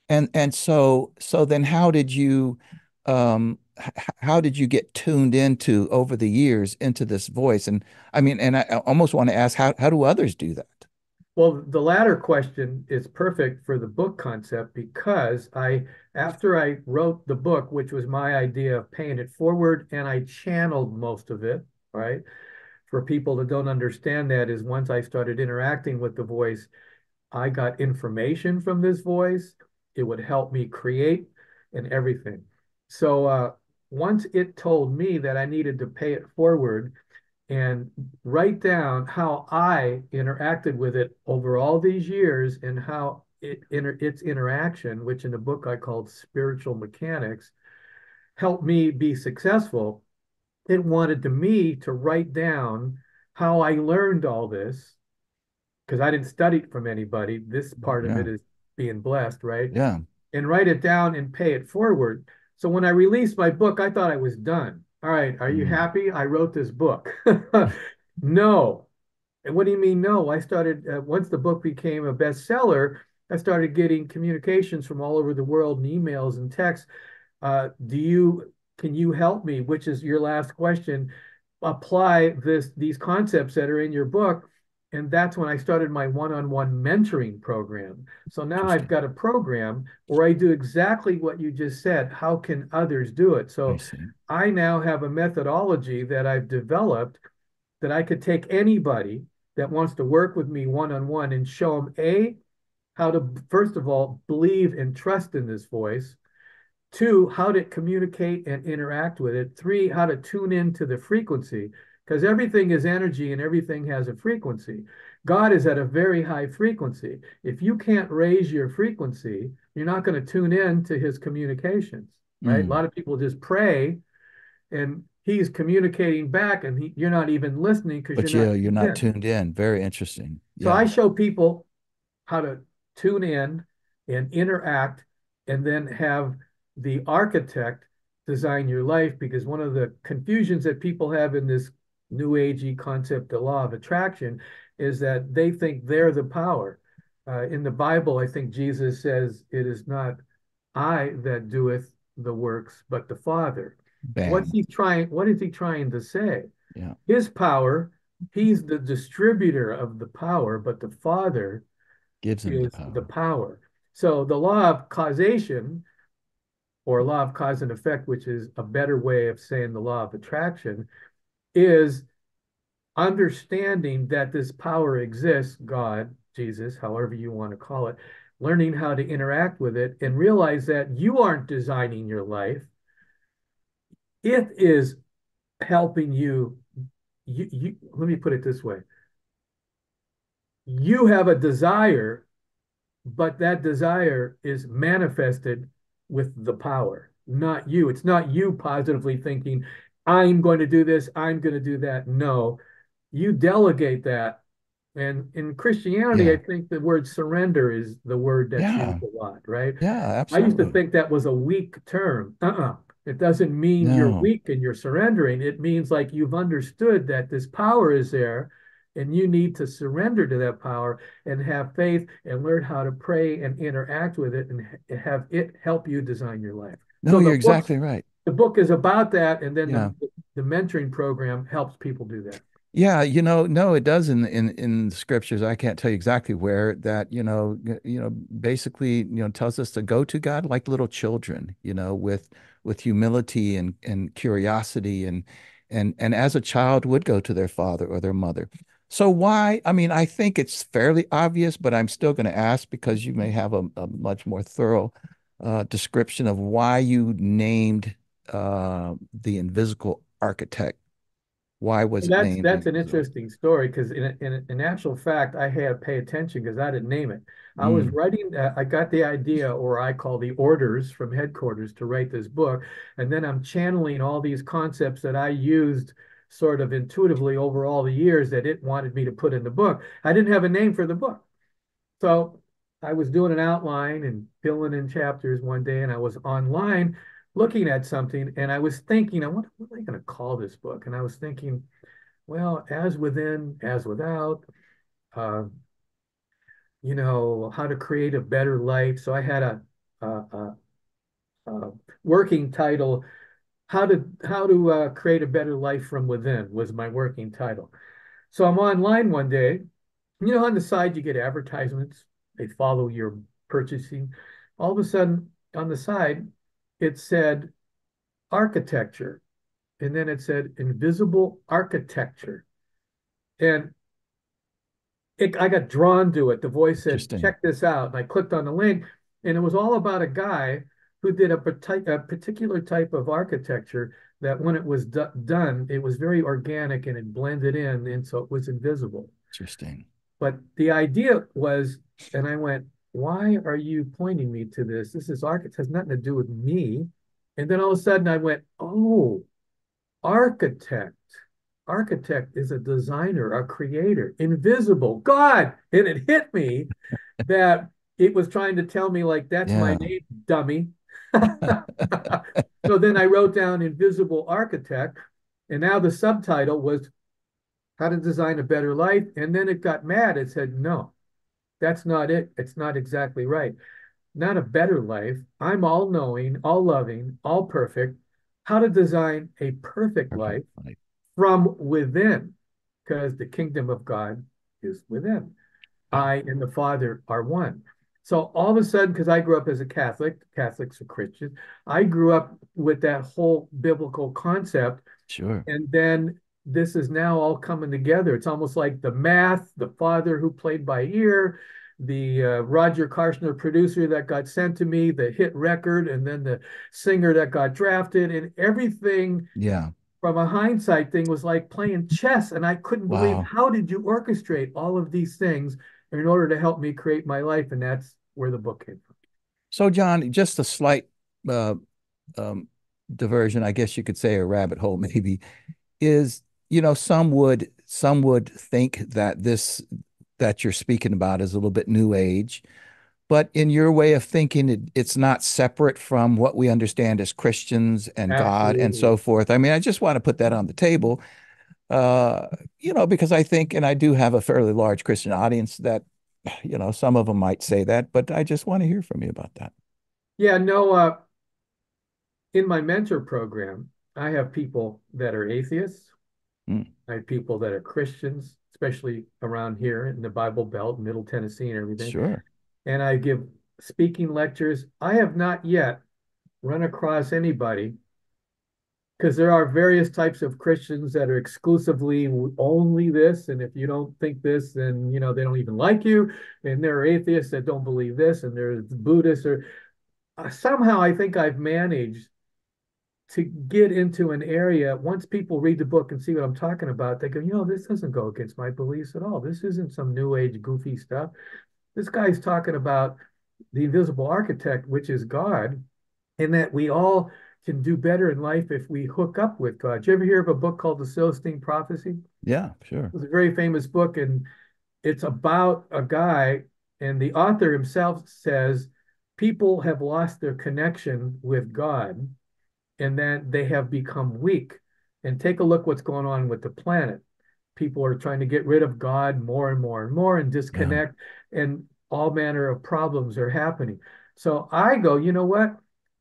And so then how did you get tuned into over the years into this voice? And I mean, and I almost want to ask how do others do that?
Well, the latter question is perfect for the book concept because after I wrote the book, which was my idea of paying it forward, and I channeled most of it, right? For people that don't understand that is once I started interacting with the voice, I got information from this voice. It would help me create and everything. So once it told me that I needed to pay it forward and write down how I interacted with it over all these years and how its interaction, which in the book I called Spiritual Mechanics, helped me be successful. It wanted to me to write down how I learned all this because I didn't study it from anybody. This part of
Yeah,
it is being blessed, right?
yeah.
And write it down and pay it forward. So when I released my book, I thought I was done. All right, are you
Mm.
happy? I wrote this book. No. And what do you mean, no? I started, once the book became a bestseller, I started getting communications from all over the world and emails and texts. Can you help me? Which is your last question. Apply these concepts that are in your book. And that's when I started my one-on-one mentoring program. So now I've
Interesting.
got a program where I do exactly what you just said. How can others do it?
I
So
see.
I now have a methodology that I've developed that I could take anybody that wants to work with me one-on-one and show them how to, first of all, believe and trust in this voice. Two, how to communicate and interact with it. Three, how to tune into the frequency, because everything is energy and everything has a frequency. God is at a very high frequency. If you can't raise your frequency, you're not going to tune in to his communications, right? A
Mm.
lot of people just pray and he's communicating back and you're not even listening because you're
But
not
yeah, you're
tuned
not
in.
tuned in. Very interesting.
So I
Yeah,
show people how to tune in and interact and then have the architect design your life because one of the confusions that people have in this new agey concept, the law of attraction, is that they think they're the power. In the Bible, I think Jesus says, "It is not I that doeth the works, but the Father."
Bam.
What is he trying to say?
Yeah.
His power, he's the distributor of the power, but the Father
Gives him the
is the
power.
power. So the law of causation, or law of cause and effect, which is a better way of saying the law of attraction, is understanding that this power exists, God, Jesus, however you want to call it, learning how to interact with it and realize that you aren't designing your life. It is helping you. Let me put it this way. You have a desire, but that desire is manifested with the power, not you. It's not you positively thinking, I'm going to do this, I'm going to do that. No, you delegate that. And in Christianity, I
Yeah.
think the word surrender is the word that's
Yeah.
used a lot, right?
Yeah,
I used to
absolutely.
think that was a weak term. It doesn't mean you're
No.
weak and you're surrendering. It means like you've understood that this power is there and you need to surrender to that power and have faith and learn how to pray and interact with it and have it help you design your life.
No,
So
you're exactly right.
the book is about that, and then
Yeah.
the mentoring program helps people do that.
Yeah, no, it does in the scriptures. I can't tell you exactly where that, basically, tells us to go to God like little children, with humility and curiosity and as a child would go to their father or their mother. So why? I mean, I think it's fairly obvious, but I'm still going to ask because you may have a much more thorough description of why you named the invisible architect. Why was it named the
That's an
invisible?
interesting story because in actual fact, I had to pay attention because I didn't name it. I was
Mm,
writing, I got the idea, or I call the orders from headquarters to write this book, and then I'm channeling all these concepts that I used sort of intuitively over all the years that it wanted me to put in the book. I didn't have a name for the book, so I was doing an outline and filling in chapters one day, and I was online looking at something, and I was thinking, what am I going to call this book? And I was thinking, well, as within, as without, uh, how to create a better life. So I had a, a, a working title, how to create a better life from within was my working title. So I'm online one day. On the side you get advertisements. They follow your purchasing. All of a sudden, on the side, it said architecture, and then it said invisible architecture. And I got drawn to it. The voice said,
interesting.
check this out. And I clicked on the link, and it was all about a guy who did a particular type of architecture that when it was done, it was very organic and it blended in, and so it was invisible.
Interesting.
But the idea was, and I went, why are you pointing me to this? This is architect, has nothing to do with me. And then all of a sudden I went, oh, architect. Architect is a designer, a creator, invisible. God. And it hit me that it was trying to tell me, like, that's my
Yeah.
name, dummy. So then I wrote down invisible architect. And now the subtitle was how to design a better life. And then it got mad. It said, no, that's not it. It's not exactly right. Not a better life. I'm all knowing, all loving, all perfect. How to design a perfect
Perfect.
life from within, because the kingdom of God is within.
Yeah.
I and the Father are one. So all of a sudden, because I grew up as a Catholic, Catholics are Christians, I grew up with that whole biblical concept.
Sure.
And then this is now all coming together. It's almost like the math, the father who played by ear, the Roger Karshner producer that got sent to me, the hit record, and then the singer that got drafted, and everything
Yeah.
from a hindsight thing was like playing chess. And I couldn't believe,
Wow.
how did you orchestrate all of these things in order to help me create my life? And that's where the book came from.
So, John, just a slight uh, um, diversion, I guess you could say, a rabbit hole maybe, is, some would think that this that you're speaking about is a little bit new age. But in your way of thinking, it's not separate from what we understand as Christians and God and
Absolutely.
so forth. I mean, I just want to put that on the table. Uh, because I think, and I do have a fairly large Christian audience that, some of them might say that, but I just want to hear from you about that.
Yeah, no, in my mentor program, I have people that are atheists.
Mm,
I have people that are Christians, especially around here in the Bible Belt, Middle Tennessee and everything.
sure.
And I give speaking lectures. I have not yet run across anybody because there are various types of Christians that are exclusively only this, and if you don't think this, then they don't even like you. And there are atheists that don't believe this, and there's Buddhists. Or somehow I think I've managed to get into an area. Once people read the book and see what I'm talking about, they go, this doesn't go against my beliefs at all. This isn't some new age goofy stuff. This guy's talking about the invisible architect, which is God, and that we all can do better in life if we hook up with God. Did you ever hear of a book called The Celestine Prophecy? It
Yeah, sure.
was a very famous book, and it's about a guy, and the author himself says people have lost their connection with God and that they have become weak. And take a look what's going on with the planet. People are trying to get rid of God more and more and more and
Yeah.
disconnect, and all manner of problems are happening. So I go, you know what?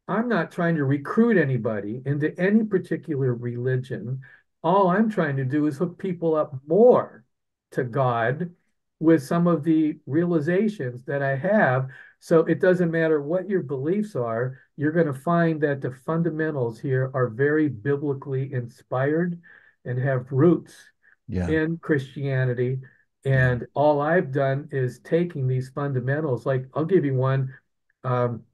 I'm not trying to recruit anybody into any particular religion. All I'm trying to do is hook people up more to God with some of the realizations that I have. So it doesn't matter what your beliefs are, you're going to find that the fundamentals here are very biblically inspired and have roots
Yeah.
in Christianity.
Yeah.
And all I've done is taking these fundamentals. Like I'll give you one. Um,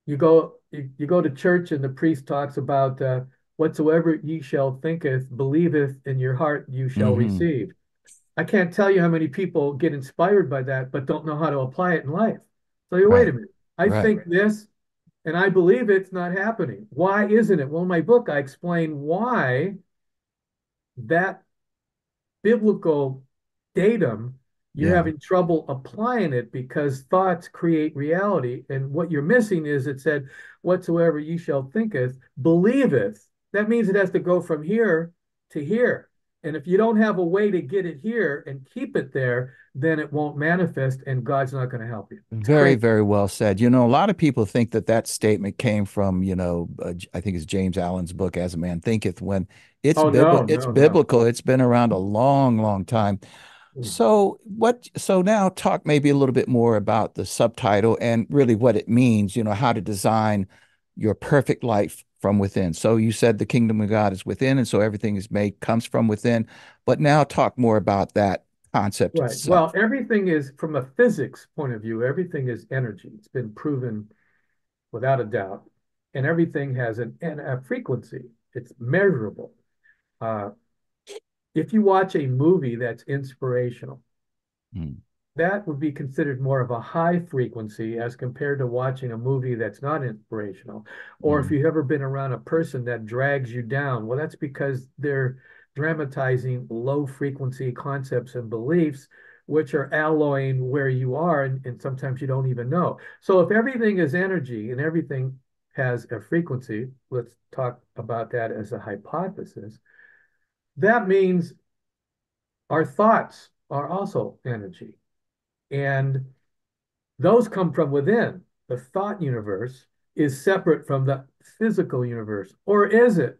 you go to church and the priest talks about whatsoever ye shall thinketh, believeth in your heart, you shall
Hmm.
receive. I can't tell you how many people get inspired by that, but don't know how to apply it in life. So wait
Right.
a minute. I
Right.
think this and I believe it's not happening. Why isn't it? Well, in my book, I explain why that biblical datum, you're
Yeah.
having trouble applying it because thoughts create reality. And what you're missing is it said, whatsoever ye shall thinketh, believeth. That means it has to go from here to here. And if you don't have a way to get it here and keep it there, then it won't manifest and God's not going to help you. It's
Very,
crazy.
very well said. A lot of people think that that statement came from, I think it's James Allen's book, As a Man Thinketh, when
Oh,
it's
no, no.
biblical. It's been around a long, long time. So now talk maybe a little bit more about the subtitle and really what it means, how to design your perfect life from within. So you said the kingdom of God is within, and so everything is made comes from within. But now talk more about that concept
Right. Well,
itself.
everything is, from a physics point of view, everything is energy. It's been proven without a doubt. And everything has a frequency. It's measurable. Uh, if you watch a movie that's inspirational,
Mm,
that would be considered more of a high frequency as compared to watching a movie that's not inspirational. Or if
mm,
you've ever been around a person that drags you down, well, that's because they're dramatizing low frequency concepts and beliefs, which are alloying where you are, and sometimes you don't even know. So if everything is energy and everything has a frequency, let's talk about that as a hypothesis. That means our thoughts are also energy. And those come from within. The thought universe is separate from the physical universe. Or is it?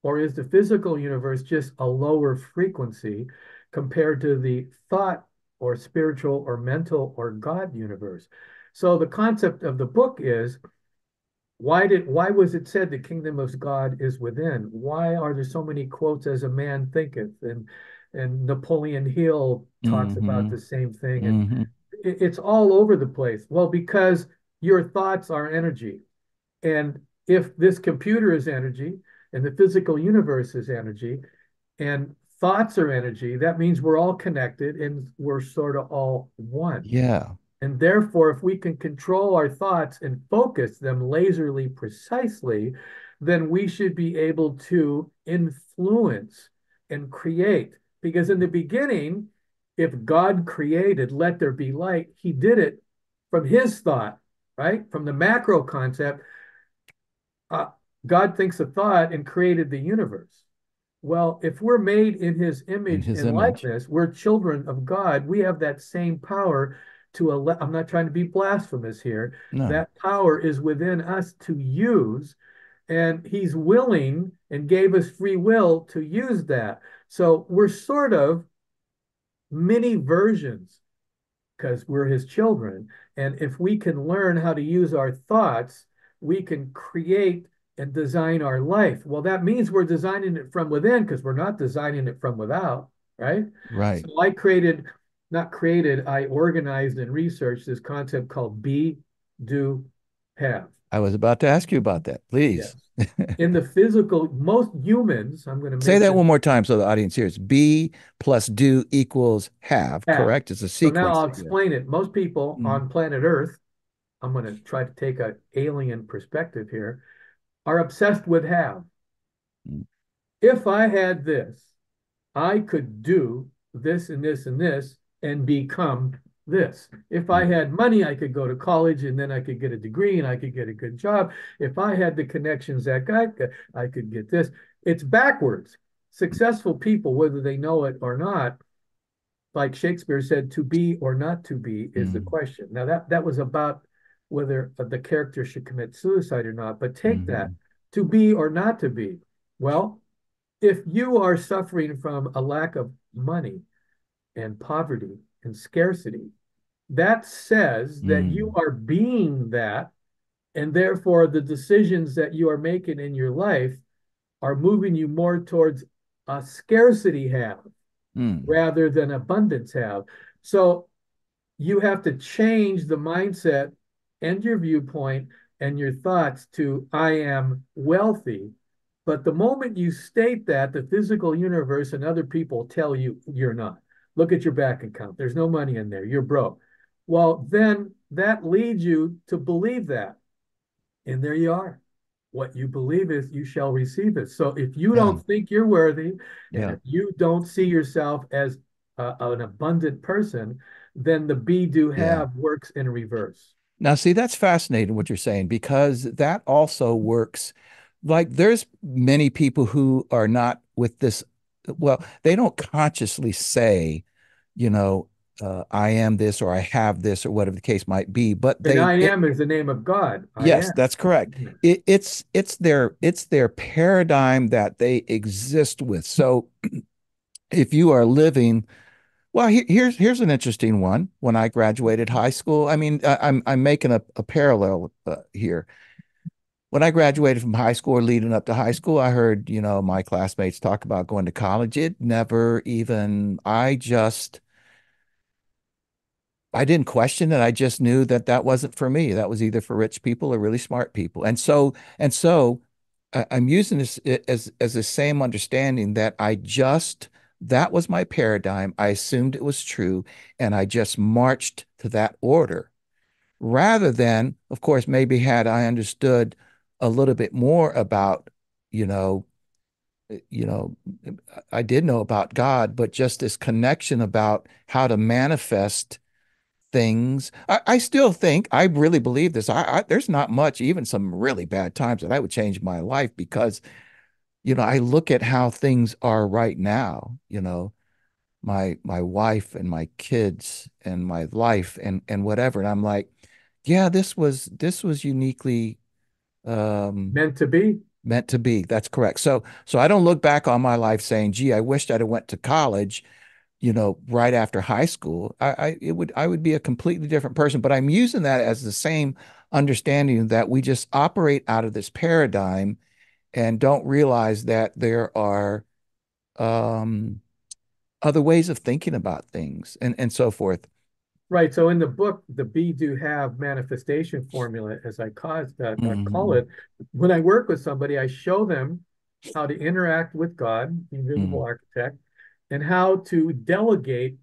Or is the physical universe just a lower frequency compared to the thought or spiritual or mental or God universe? So the concept of the book is why was it said the kingdom of God is within? Why are there so many quotes as a man thinketh and Napoleon Hill talks about
hmm
the same thing and
hmm
it's all over the place. Well, because your thoughts are energy. And if this computer is energy and the physical universe is energy and thoughts are energy, that means we're all connected and we're sort of all one.
Yeah.
And therefore, if we can control our thoughts and focus them laserly precisely, then we should be able to influence and create. Because in the beginning, if God created, let there be light, he did it from his thought, right? From the macro concept, uh, God thinks a thought and created the universe. Well, if we're made in his
in
image
his
and
image.
likeness, we're children of God. We have that same power to elect. I'm not trying to be blasphemous here.
No,
That power is within us to use, and he's willing and gave us free will to use that. So we're sort of mini versions because we're his children. And if we can learn how to use our thoughts, we can create and design our life. Well, that means we're designing it from within because we're not designing it from without, right?
right.
So I created, not created, I organized and researched this concept called be, do, have.
I was about to ask you about that. Please.
Yes. In the physical, most humans, I'm going to
Say
make
that
this
one more time so the audience hears. Be plus do equals have,
have.
correct? It's a
So now
sequence
I'll
that you have.
explain it. Most people
Mm,
on planet Earth, I'm going to try to take an alien perspective here, are obsessed with have.
mm,
If I had this, I could do this and this and this and become this. If I
mm,
had money, I could go to college and then I could get a degree and I could get a good job. If I had the connections that guy, I could get this. It's backwards. Successful people, whether they know it or not, like Shakespeare said, to be or not to be is the
mm,
question. Now that was about whether the character should commit suicide or not. But take that,
mm,
to be or not to be. Well, if you are suffering from a lack of money and poverty and scarcity, that says that you
mm,
are being that, and therefore the decisions that you are making in your life are moving you more towards a scarcity have
mm,
rather than abundance have. So you have to change the mindset and your viewpoint and your thoughts to I am wealthy. But the moment you state that, the physical universe and other people tell you you're not. Look at your bank account. There's no money in there. You're broke. Well, then that leads you to believe that. And there you are. What you believe is you shall receive it. So if you
yeah,
don't think you're worthy, and
yeah,
if you don't see yourself as an abundant person, then the be do
yeah.
have works in reverse.
Now, see, that's fascinating what you're saying because that also works. Like, there's many people who are not with this. Well, they don't consciously say, you know, I am this or I have this or whatever the case might be, but
And
they,
I
it,
am is the name of God. I
yes,
am.
that's correct. It's their paradigm that they exist with. So if you are living, well, here's an interesting one. When I graduated high school, I mean, I'm making a parallel here. When I graduated from high school or leading up to high school, I heard, my classmates talk about going to college. It never even, I didn't question it. I just knew that that wasn't for me. That was either for rich people or really smart people. And so I'm using this as the same understanding that that was my paradigm. I assumed it was true, and I just marched to that order rather than, of course, maybe had I understood a little bit more about, you know, you know, I did know about God, but just this connection about how to manifest things. I still think, I really believe this. There's not much, even some really bad times that I would change my life because, I look at how things are right now, my wife and my kids and my life and whatever. And I'm like, yeah, this was uniquely um
Meant to be.
meant to be. That's correct. So I don't look back on my life saying, gee, I wished I'd have went to college, right after high school. I would be a completely different person. But I'm using that as the same understanding that we just operate out of this paradigm and don't realize that there are um, other ways of thinking about things and so forth.
Right. So in the book, the be do have manifestation formula, as I call
Mhm,
it, when I work with somebody, I show them how to interact with God, the invisible
mm,
architect, and how to delegate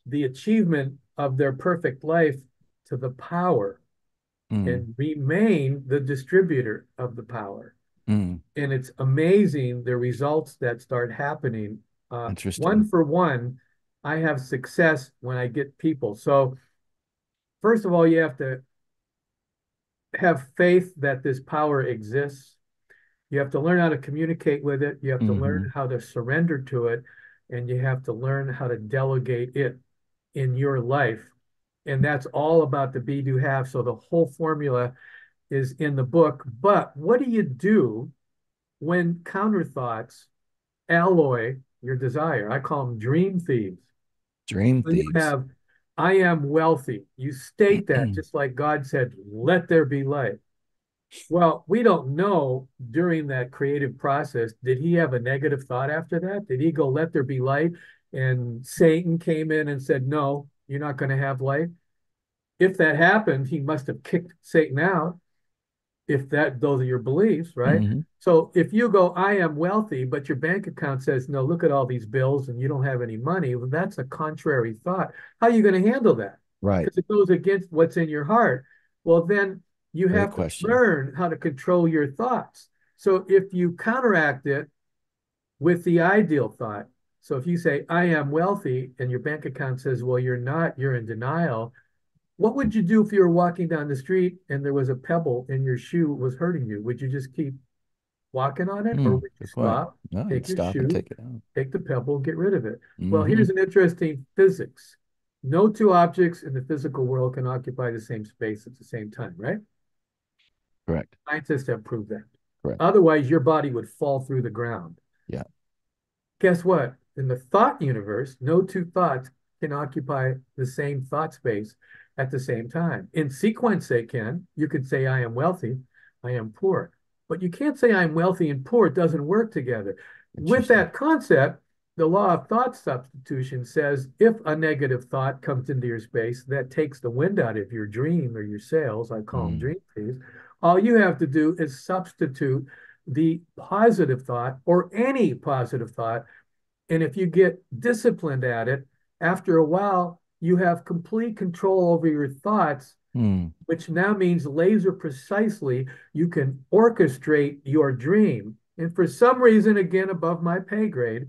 the achievement of their perfect life to the power
mm,
and remain the distributor of the power.
mm.
And it's amazing the results that start happening. One
Interesting.
for one, I have success when I get people. So, first of all, you have to have faith that this power exists. You have to learn how to communicate with it. You have to learn
Hmm.
how to surrender to it, and you have to learn how to delegate it in your life. And that's all about the be, do, have. So the whole formula is in the book. But what do you do when counter thoughts alloy your desire? I call them dream thieves.
Dream
When you
thieves.
have, I am wealthy, you state that just like God said, let there be light. Well, we don't know during that creative process, did he have a negative thought after that? Did he go, let there be light? And Satan came in and said, no, you're not going to have light. If that happened, he must have kicked Satan out if that those are your beliefs, right?
Hmm.
So if you go, I am wealthy, but your bank account says, no, look at all these bills and you don't have any money, well, that's a contrary thought. How are you going to handle that?
Right.
Because it goes against what's in your heart. Well, then you
Great
have to
question.
learn how to control your thoughts. So if you counteract it with the ideal thought, so if you say, I am wealthy, and your bank account says, well, you're not, you're in denial, what would you do if you were walking down the street and there was a pebble in your shoe was hurting you? Would you just keep walking on it, or would you
Good point.
stop,
No, you'd
take your
stop and
shoe,
take it out.
take the pebble, get rid of it? Well,
Hmm.
here's an interesting physics. No two objects in the physical world can occupy the same space at the same time, right?
Correct.
Scientists have proved that.
Correct.
Otherwise, your body would fall through the ground.
Yeah.
Guess what? In the thought universe, no two thoughts can occupy the same thought space at the same time. In sequence, they can. You could say, I am wealthy, I am poor. But you can't say I'm wealthy and poor. It doesn't work together. With
Interesting.
that concept, the law of thought substitution says if a negative thought comes into your space that takes the wind out of your dream or your sails, I call them
Mm.
dream thieves, all you have to do is substitute the positive thought or any positive thought. And if you get disciplined at it, after a while, you have complete control over your thoughts,
Mm.
which now means laser precisely you can orchestrate your dream. And for some reason, again, above my pay grade,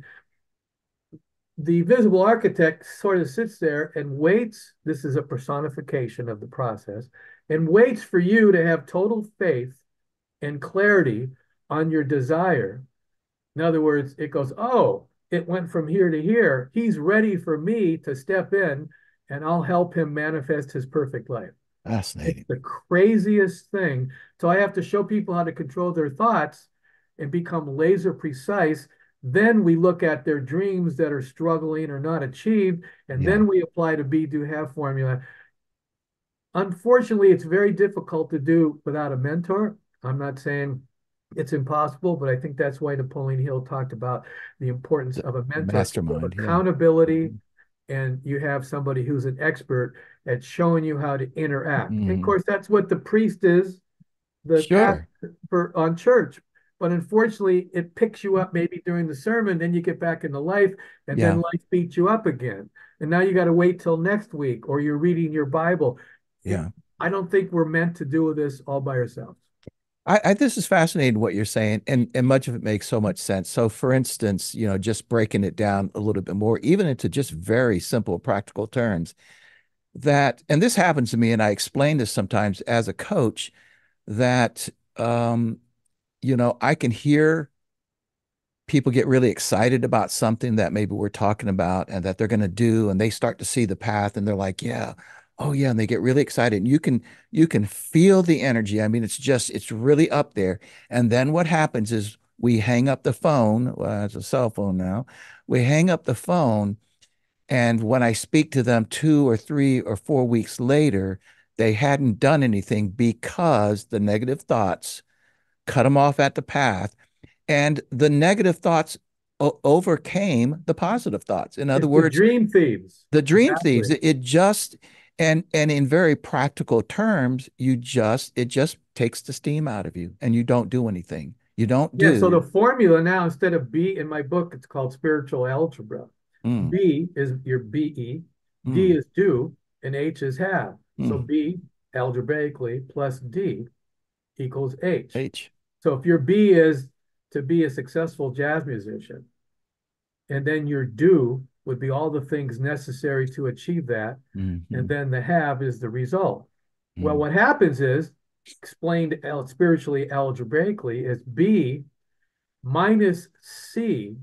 the visible architect sort of sits there and waits. This is a personification of the process and waits for you to have total faith and clarity on your desire. In other words, it goes, oh, it went from here to here. He's ready for me to step in and I'll help him manifest his perfect life. It's
Fascinating.
the craziest thing. So I have to show people how to control their thoughts and become laser precise. Then we look at their dreams that are struggling or not achieved, and
Yeah.
then we apply the be, do, have formula. Unfortunately, it's very difficult to do without a mentor. I'm not saying it's impossible, but I think that's why Napoleon Hill talked about the importance
The
of a mentor. You have
mastermind. Yeah.
accountability
Mhm.
and you have somebody who's an expert at showing you how to interact. And of
Mhm.
course, that's what the priest is, the
Sure.
pastor for on church. But unfortunately, it picks you up maybe during the sermon, then you get back into life, and then
Yeah.
life beats you up again. And now you got to wait till next week, or you're reading your Bible. It,
Yeah.
I don't think we're meant to do this all by ourselves.
This is fascinating what you're saying, and much of it makes so much sense. So, for instance, just breaking it down a little bit more, even into just very simple, practical terms, and this happens to me, and I explain this sometimes as a coach, that um, I can hear people get really excited about something that maybe we're talking about and that they're going to do, and they start to see the path and they're like, yeah, oh yeah, and they get really excited. And you can feel the energy. I mean, it's really up there. And then what happens is we hang up the phone. Well, it's a cell phone now. We hang up the phone, and when I speak to them 2 or 3 or 4 weeks later, they hadn't done anything because the negative thoughts cut them off at the path, and the negative thoughts overcame the positive thoughts. In other
It's the
words,
dream thieves.
the dream thieves,
Exactly.
it just, and in very practical terms, it just takes the steam out of you and you don't do anything. You don't
Yeah, so the
do.
formula now, instead of B in my book, it's called spiritual algebra.
Mm,
B is your BE, D
mm,
is do, and H is have. So
mm.
B algebraically plus D equals H.
H.
So if your B is to be a successful jazz musician, and then your do would be all the things necessary to achieve that, and
Hmm.
then the have is the result. Well,
Mm,
what happens is, explained spiritually algebraically, is B minus C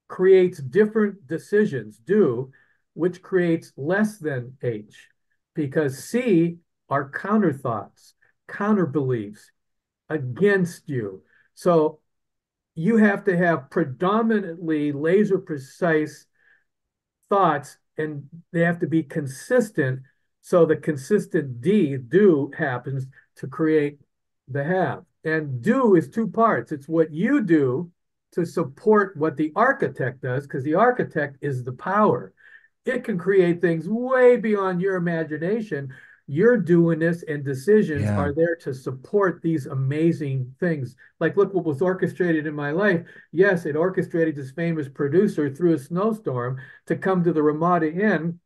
creates different decisions, do, which creates less than H, because C are counter thoughts, counter beliefs against you. So you have to have predominantly laser precise thoughts, and they have to be consistent. So the consistent do happens to create the have. And do is two parts. It's what you do to support what the architect does, because the architect is the power. It can create things way beyond your imagination. You're doing this, and decisions
Yeah.
are there to support these amazing things. Like, look what was orchestrated in my life. Yes, it orchestrated this famous producer through a snowstorm to come to the Ramada Inn,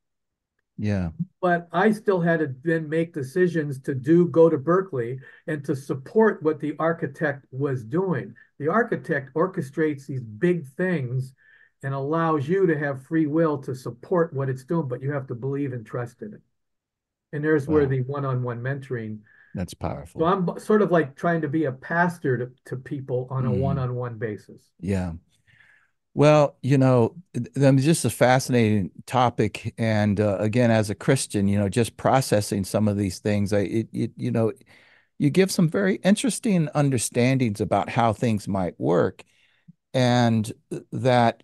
Yeah.
but I still had to then make decisions to go to Berkeley and to support what the architect was doing. The architect orchestrates these big things and allows you to have free will to support what it's doing, but you have to believe and trust in it. And there's where
Wow.
the one-on-one mentoring.
That's
So
powerful.
I'm sort of like trying to be a pastor to people on a
Hmm.
one-on-one basis.
Yeah. Well, that was just a fascinating topic. And again, as a Christian, just processing some of these things, you give some very interesting understandings about how things might work. And that,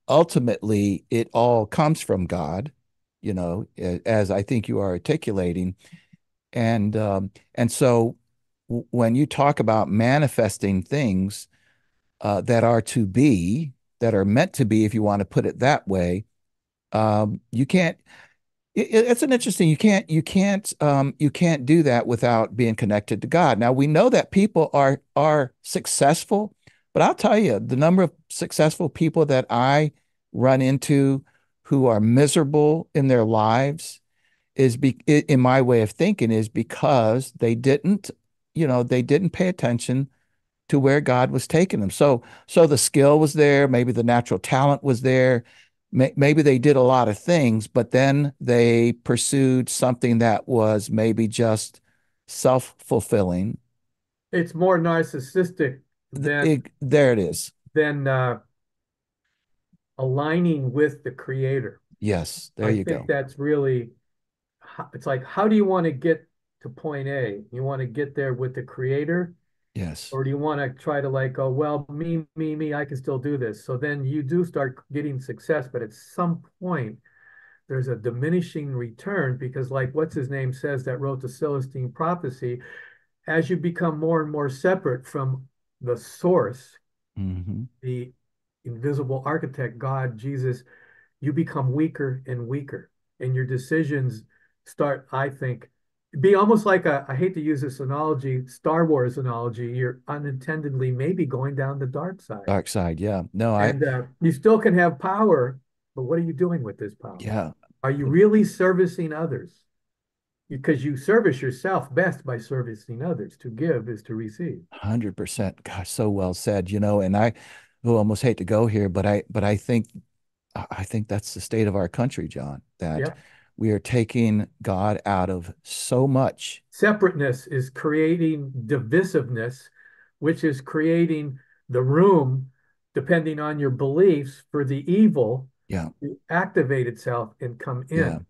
ultimately it all comes from God, as I think you are articulating. And so when you talk about manifesting things that are to be, that are meant to be, if you want to put it that way, you can't. It's an interesting. You can't do that without being connected to God. Now we know that people are successful, but I'll tell you, the number of successful people that I run into who are miserable in their lives in my way of thinking, is because they didn't pay attention to where God was taking them. So the skill was there, maybe the natural talent was there, maybe they did a lot of things, but then they pursued something that was maybe just self-fulfilling.
It's more narcissistic
There it is.
than aligning with the creator.
Yes, there
I
you
think
go.
that's really, it's like, how do you want to get to point A? You want to get there with the creator,
Yes.
or do you want to try to like, oh, well, me, I can still do this. So then you do start getting success, but at some point, there's a diminishing return because, like, what's his name says that wrote the Celestine prophecy, as you become more and more separate from the source,
Hmm.
the invisible architect, God, Jesus, you become weaker and weaker. And your decisions start, I think, be almost like I hate to use this analogy, Star Wars analogy. You're unintendedly maybe going down the dark side.
Dark side. Yeah. No,
And you still can have power, but what are you doing with this power?
yeah.
Are you really servicing others? Because you service yourself best by servicing others. To give is to receive.
100%. Gosh, so well said, and I almost hate to go here, but I think that's the state of our country, John, that
Yep.
we are taking God out of so much.
Separateness is creating divisiveness, which is creating the room, depending on your beliefs, for the evil
Yeah,
to activate itself and come
yeah.
in.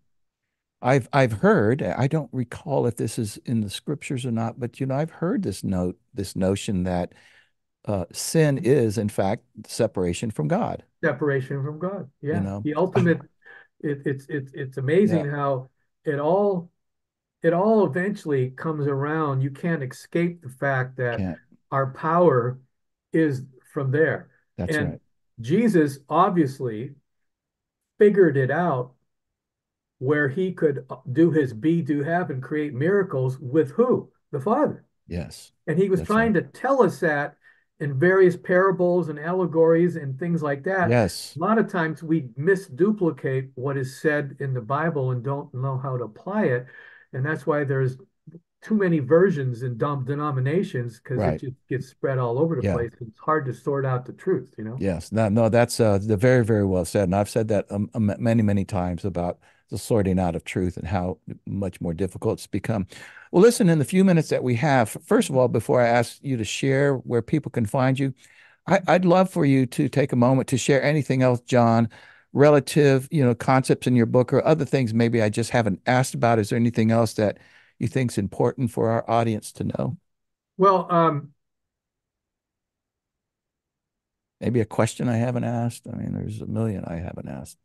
I've heard, I don't recall if this is in the scriptures or not, but I've heard this notion that sin is in fact separation from God,
Separation from God.
you
Yeah.
know.
The
I,
ultimate, it's
yeah,
amazing how it all it all eventually comes around. You can't escape the fact that
can't.
our power is from there.
That's
And
right.
Jesus obviously figured it out where he could do his be, do, have, and create miracles with who? The Father.
Yes.
And he was
That's right.
trying to tell us that in various parables and allegories and things like that.
Yes.
A lot of times we misduplicate what is said in the Bible and don't know how to apply it. And that's why there's too many versions in denominations because it
Right.
just gets spread all over the
Yeah.
place. It's hard to sort out the truth.
Yes. No, no, that's the very, very well said. And I've said that many, many times about the sorting out of truth and how much more difficult it's become. Well, listen, in the few minutes that we have, first of all, before I ask you to share where people can find you, I'd love for you to take a moment to share anything else, John, relative, concepts in your book or other things maybe I just haven't asked about. Is there anything else that you think is important for our audience to know?
Well,
Maybe a question I haven't asked. I mean, there's a million I haven't asked.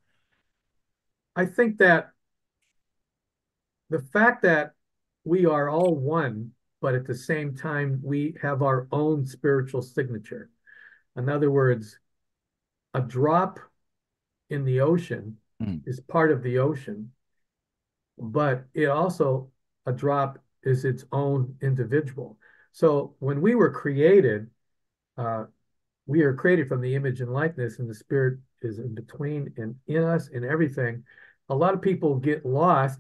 I think that the fact that we are all one, but at the same time, we have our own spiritual signature. In other words, a drop in the ocean
Mm,
is part of the ocean, but it also, a drop is its own individual. So when uh, we are created from the image and likeness, and the spirit is in between and in us and everything. A lot of people get lost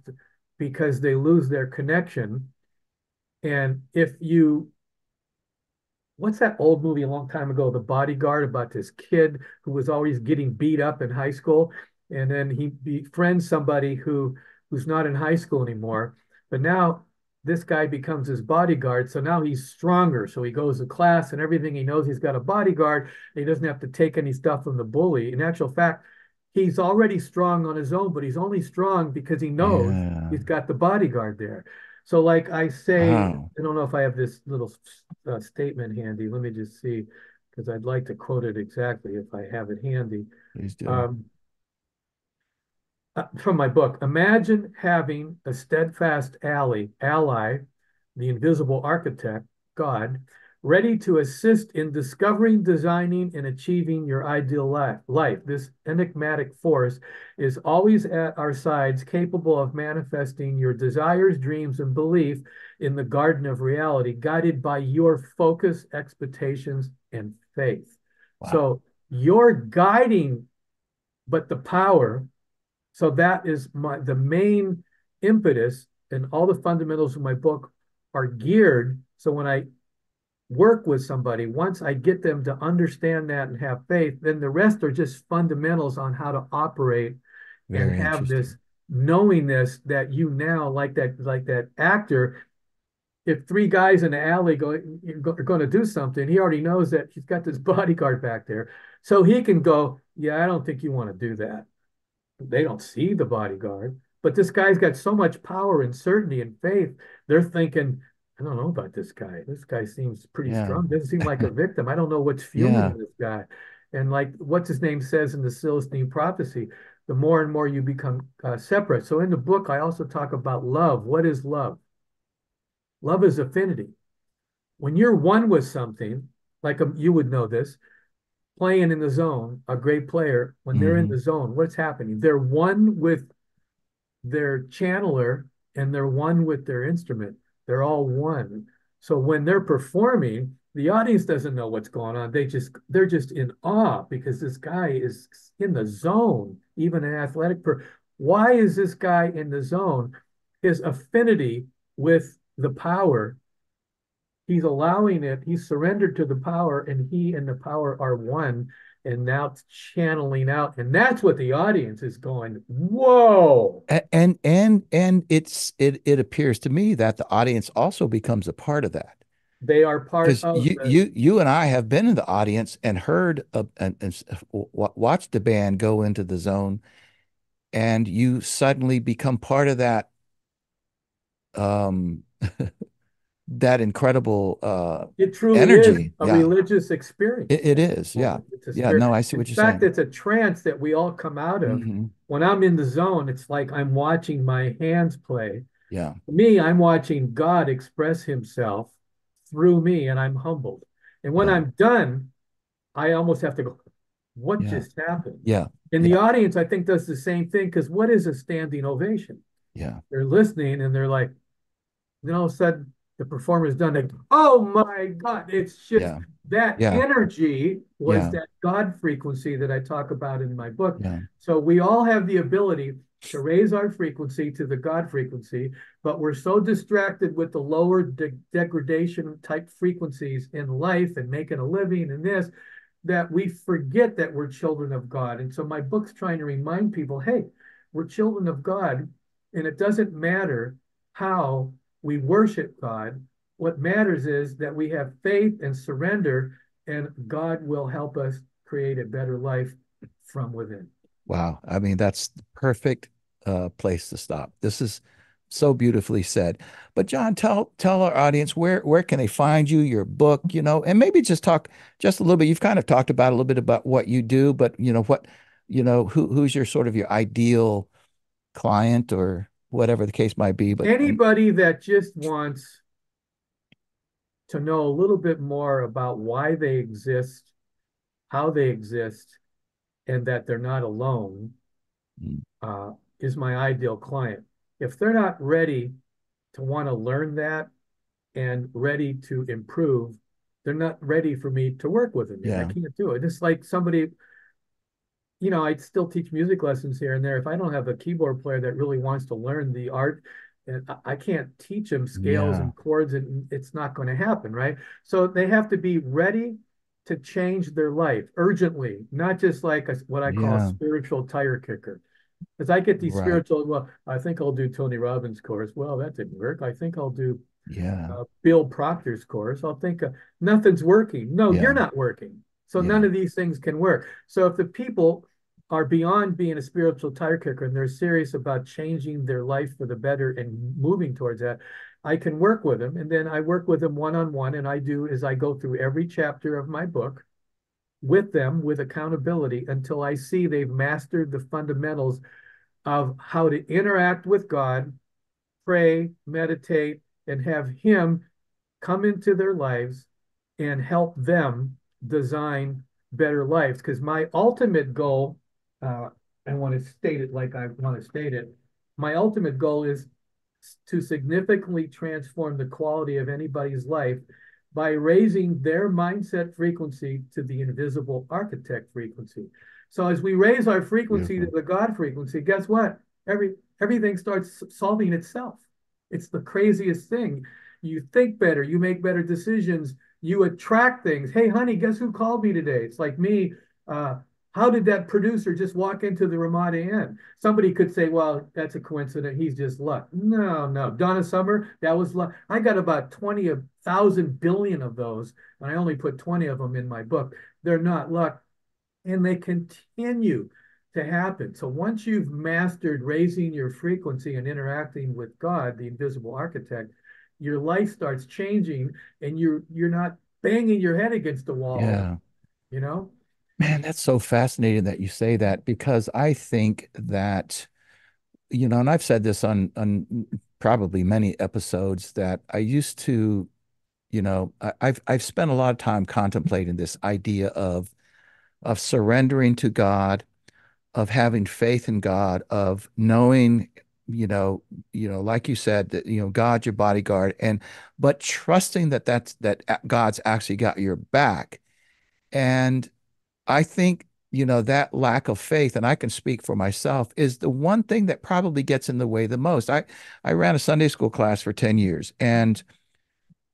because they lose their connection. And if you, what's that old movie a long time ago, The Bodyguard, about this kid who was always getting beat up in high school, and then he befriends somebody who's not in high school anymore, but now this guy becomes his bodyguard. So now he's stronger. So he goes to class and everything. He knows he's got a bodyguard. He doesn't have to take any stuff from the bully. In actual fact, he's already strong on his own, but he's only strong because he knows
yeah.
he's got the bodyguard there. So, like I say,
Wow.
I don't know if I have this little statement handy. Let me just see, because I'd like to quote it exactly if I have it handy.
Please do.
Um, from my book, imagine having a steadfast ally, the invisible architect, God, ready to assist in discovering, designing, and achieving your ideal life. This enigmatic force is always at our sides, capable of manifesting your desires, dreams, and belief in the garden of reality, guided by your focus, expectations, and faith.
Wow.
So you're guiding, but the power, so that is the main impetus, and all the fundamentals of my book are geared. So when I work with somebody, once I get them to understand that and have faith, then the rest are just fundamentals on how to operate and
Very
have this
interesting.
knowingness that you now, like that actor, if three guys in the alley are going to do something, he already knows that he's got this bodyguard back there. So he can go, yeah, I don't think you want to do that. They don't see the bodyguard, but this guy's got so much power and certainty and faith. They're thinking, I don't know about this guy. This guy seems pretty
Yeah.
strong. Doesn't seem like a victim. I don't know what's
Yeah.
fueling this guy. And like what's his name says in the Celestine prophecy, the more and more you become separate. So in the book, I also talk about love. What is love? Love is affinity. When you're one with something, like you would know this, playing in the zone, a great player, when they're in
Hmm.
the zone, what's happening? They're one with their channeler and they're one with their instrument. They're all one. So when they're performing, the audience doesn't know what's going on. They're just in awe because this guy is in the zone, even an athletic Why is this guy in the zone? His affinity with the power, he's allowing it, he's surrendered to the power, and he and the power are one. And now it's channeling out. And that's what the audience is going, whoa.
And it appears to me that the audience also becomes a part of that.
They are part
Because
of
you and I have been in the audience and heard watched the band go into the zone, and you suddenly become part of that um that incredible
it truly is
energy.
a
Yeah,
religious experience
it
at
is.
that
Yeah.
moment. It's a
Yeah.
spirit.
No, I see
In
what you're
fact,
saying.
it's a trance that we all come out of.
Hmm.
When I'm in the zone, it's like I'm watching my hands play.
Yeah.
For me, I'm watching God express himself through me, and I'm humbled. And when
Yeah.
I'm done, I almost have to go, what
Yeah.
just happened?
Yeah.
And the
Yeah.
audience, I think, does the same thing, because what is a standing ovation?
Yeah.
They're listening and they're like, then all of a sudden the performer's done. They, oh my God, it's just
Yeah.
that
Yeah.
energy was
Yeah.
that God frequency that I talk about in my book.
Yeah.
So we all have the ability to raise our frequency to the God frequency, but we're so distracted with the lower degradation type frequencies in life and making a living and this, that we forget that we're children of God. And so my book's trying to remind people, hey, we're children of God, and it doesn't matter how we worship God. What matters is that we have faith and surrender, and God will help us create a better life from within.
Wow. I mean, that's the perfect place to stop. This is so beautifully said. But John, tell our audience where can they find you, your book, and maybe just talk just a little bit. You've kind of talked about a little bit about what you do, but who's your sort of your ideal client or whatever the case might be. But
Anybody that just wants to know a little bit more about why they exist, how they exist, and that they're not alone is my ideal client. If they're not ready to want to learn that and ready to improve, they're not ready for me to work with them yet. I
yeah,
can't do it. It's like somebody, I still teach music lessons here and there. If I don't have a keyboard player that really wants to learn the art, and I can't teach them scales
yeah,
and chords, and it's not going to happen, right? So they have to be ready to change their life urgently, not just like what I call a
yeah,
spiritual tire kicker. Because I get these
right.
spiritual, well, I think I'll do Tony Robbins' course. Well, that didn't work. I think I'll do
Yeah,
Bill Proctor's course. I'll think nothing's working. No, you're
yeah,
not working. So none
yeah,
of these things can work. So if the people are beyond being a spiritual tire kicker and they're serious about changing their life for the better and moving towards that, I can work with them. And then I work with them one on one. And I do is I go through every chapter of my book with them with accountability until I see they've mastered the fundamentals of how to interact with God, pray, meditate, and have Him come into their lives and help them design better lives. Because my ultimate goal, I want to state it like I want to state it, my ultimate goal is to significantly transform the quality of anybody's life by raising their mindset frequency to the invisible architect frequency. So as we raise our frequency to
beautiful.
the God frequency, guess what? Everything starts solving itself. It's the craziest thing. You think better, you make better decisions, you attract things. Hey, honey, guess who called me today? It's like me. Uh, how did that producer just walk into the Ramada Inn? Somebody could say, well, that's a coincidence. He's just luck. No, no. Donna Summer, that was luck. I got about 20,000 billion of those, and I only put 20 of them in my book. They're not luck, and they continue to happen. So once you've mastered raising your frequency and interacting with God, the invisible architect, your life starts changing, and you're not banging your head against the wall,
Yeah.
you know?
Man, that's so fascinating that you say that because I think that, and I've said this on probably many episodes that I used to, I've spent a lot of time contemplating this idea of surrendering to God, of having faith in God, of knowing, like you said, that God's your bodyguard, but trusting that God's actually got your back. And I think, that lack of faith, and I can speak for myself, is the one thing that probably gets in the way the most. I ran a Sunday school class for 10 years, and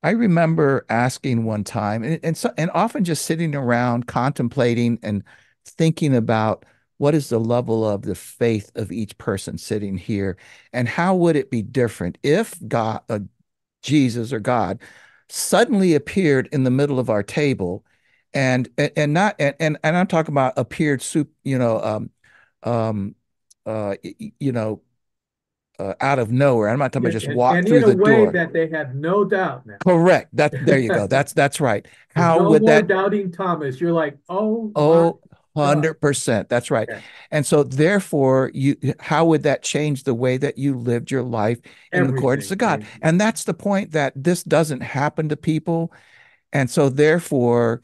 I remember asking one time, and often just sitting around contemplating and thinking about what is the level of the faith of each person sitting here, and how would it be different if God, Jesus or God, suddenly appeared in the middle of our table, and not and I'm talking about appeared um, out of nowhere. I'm not talking about
Yeah,
just
and
walk through
in a
the
way
door.
that they have no doubt now.
Correct. There you go. That's right. How
No
would
more
that
doubting Thomas. You're like, oh my
Oh,
God.
100%. That's right.
Okay.
And so therefore, how would that change the way that you lived your life in accordance
Everything
to God?
changes.
And that's the point, that this doesn't happen to people. And so therefore,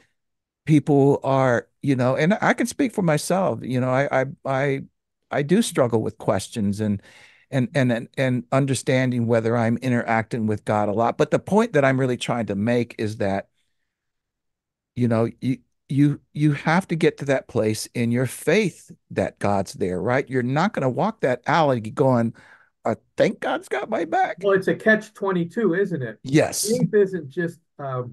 people are, and I can speak for myself, I do struggle with questions and understanding whether I'm interacting with God a lot. But the point that I'm really trying to make is that you know you you have to get to that place in your faith that God's there, right? You're not going to walk that alley going, I think God's got my back.
Well, it's a catch 22, isn't it?
Yes,
Faith isn't just well,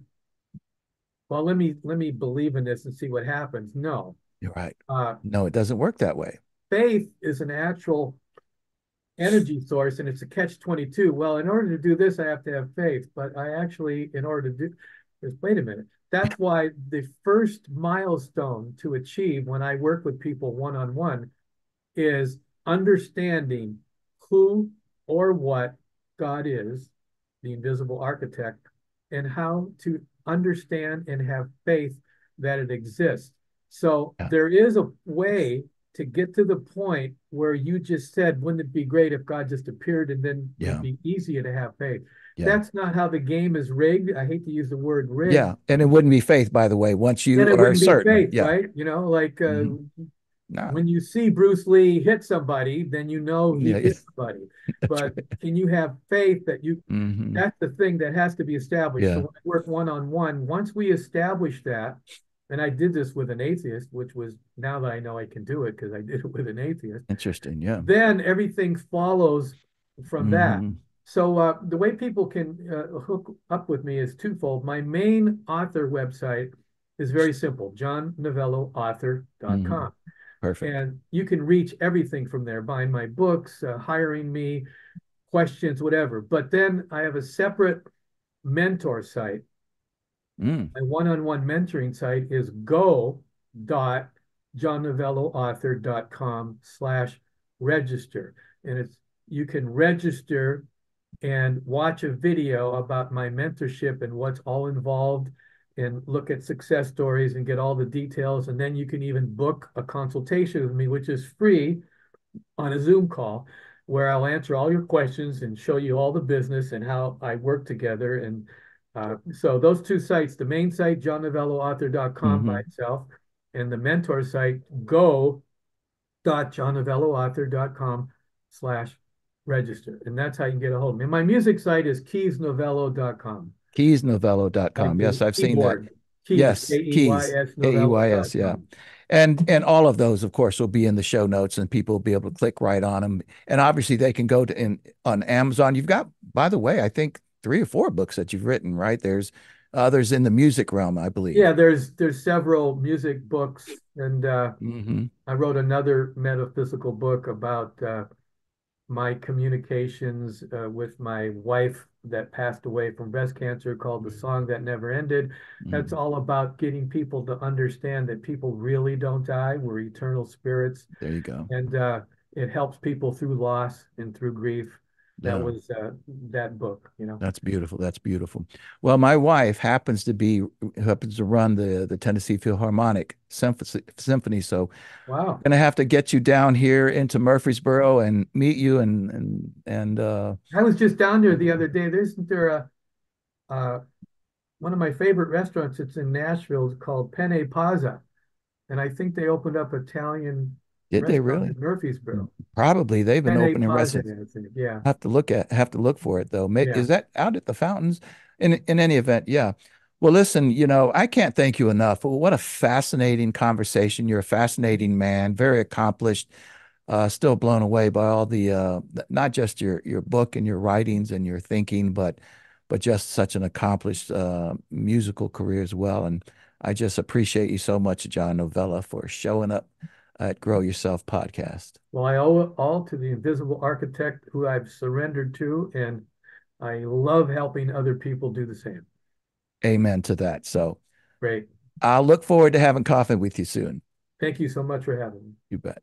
let me believe in this and see what happens. No.
you're right.
Uh
No, it doesn't work that way.
Faith is an actual energy source and it's a catch-22. Well, in order to do this, I have to have faith. But I actually, in order to do this, wait a minute. That's why the first milestone to achieve when I work with people one-on-one is understanding who or what God is, the invisible architect, and how to understand and have faith that it exists. So
Yeah.
there is a way to get to the point where you just said, wouldn't it be great if God just appeared and then it'd
Yeah.
be easier to have faith?
Yeah.
That's not how the game is rigged. I hate to use the word rigged.
Yeah. And it wouldn't be faith, by the way, once
Then
you
it
are
wouldn't be
certain.
faith,
Yeah.
right? Like
Hmm. Nah.
when you see Bruce Lee hit somebody, then you know he
Yeah.
hit somebody.
That's
But
right.
can you have faith that you,
Hmm.
that's the thing that has to be established. So
Yeah.
when I work one-on-one, once we establish that, and I did this with an atheist, which was now that I know I can do it because I did it with an atheist,
Interesting. Yeah.
then everything follows from that.
Hmm.
So the way people can hook up with me is twofold. My main author website is very simple,
Hmm.
johnnovelloauthor.com.
Perfect.
And you can reach everything from there, buying my books, hiring me, questions, whatever. But then I have a separate mentor site.
Mm.
My one-on-one mentoring site is go.johnnovelloauthor.com/register. And it's you can register and watch a video about my mentorship and what's all involved and look at success stories and get all the details. And then you can even book a consultation with me, which is free on a Zoom call where I'll answer all your questions and show you all the business and how I work together. And so those two sites, the main site, johnnovelloauthor.com by
Hmm.
itself, and the mentor site, go.johnnovelloauthor.com/register. And that's how you can get a hold of me. And my music site is keysnovello.com.
Keysnovello.com.
Like
Yes,
the
I've seen that.
keyboard, keys,
Yes, Keys,
Keys,
Keys. Yeah.
novello.com.
And all of those, of course, will be in the show notes and people will be able to click right on them. And obviously they can go to in on Amazon. You've got, by the way, I think 3 or 4 books that you've written, right? There's others in the music realm, I
Yeah,
believe.
there's several music books, and
Hmm.
I wrote another metaphysical book about my communications with my wife that passed away from breast cancer called The Song That Never Ended. That's
Hmm.
all about getting people to understand that people really don't die. We're eternal spirits,
There you go.
and it helps people through loss and through grief. That
Yeah.
was that book.
That's beautiful. That's beautiful. Well, my wife happens to run the Tennessee Philharmonic Symphony. So
Wow.
gonna have to get you down here into Murfreesboro and meet you and
I was just down there the other day. Isn't there uh, one of my favorite restaurants? It's in Nashville. It's called Penne Pazza, and I think they opened up an Italian
did they
restaurant
really?
in Murfreesboro.
Probably they've been
Penne
opening
Pazza,
restaurants.
I think. Yeah,
Have to look for it though.
yeah.
Is that out at the fountains? In any event, yeah. Well, listen, I can't thank you enough. What a fascinating conversation. You're a fascinating man, very accomplished. Still blown away by all the not just your book and your writings and your thinking, but just such an accomplished musical career as well. And I just appreciate you so much, John Novella, for showing up at Grow Yourself podcast.
Well, I owe it all to the invisible architect who I've surrendered to, and I love helping other people do the same.
Amen to that. So
Great.
I'll look forward to having coffee with you soon.
Thank you so much for having me.
You bet.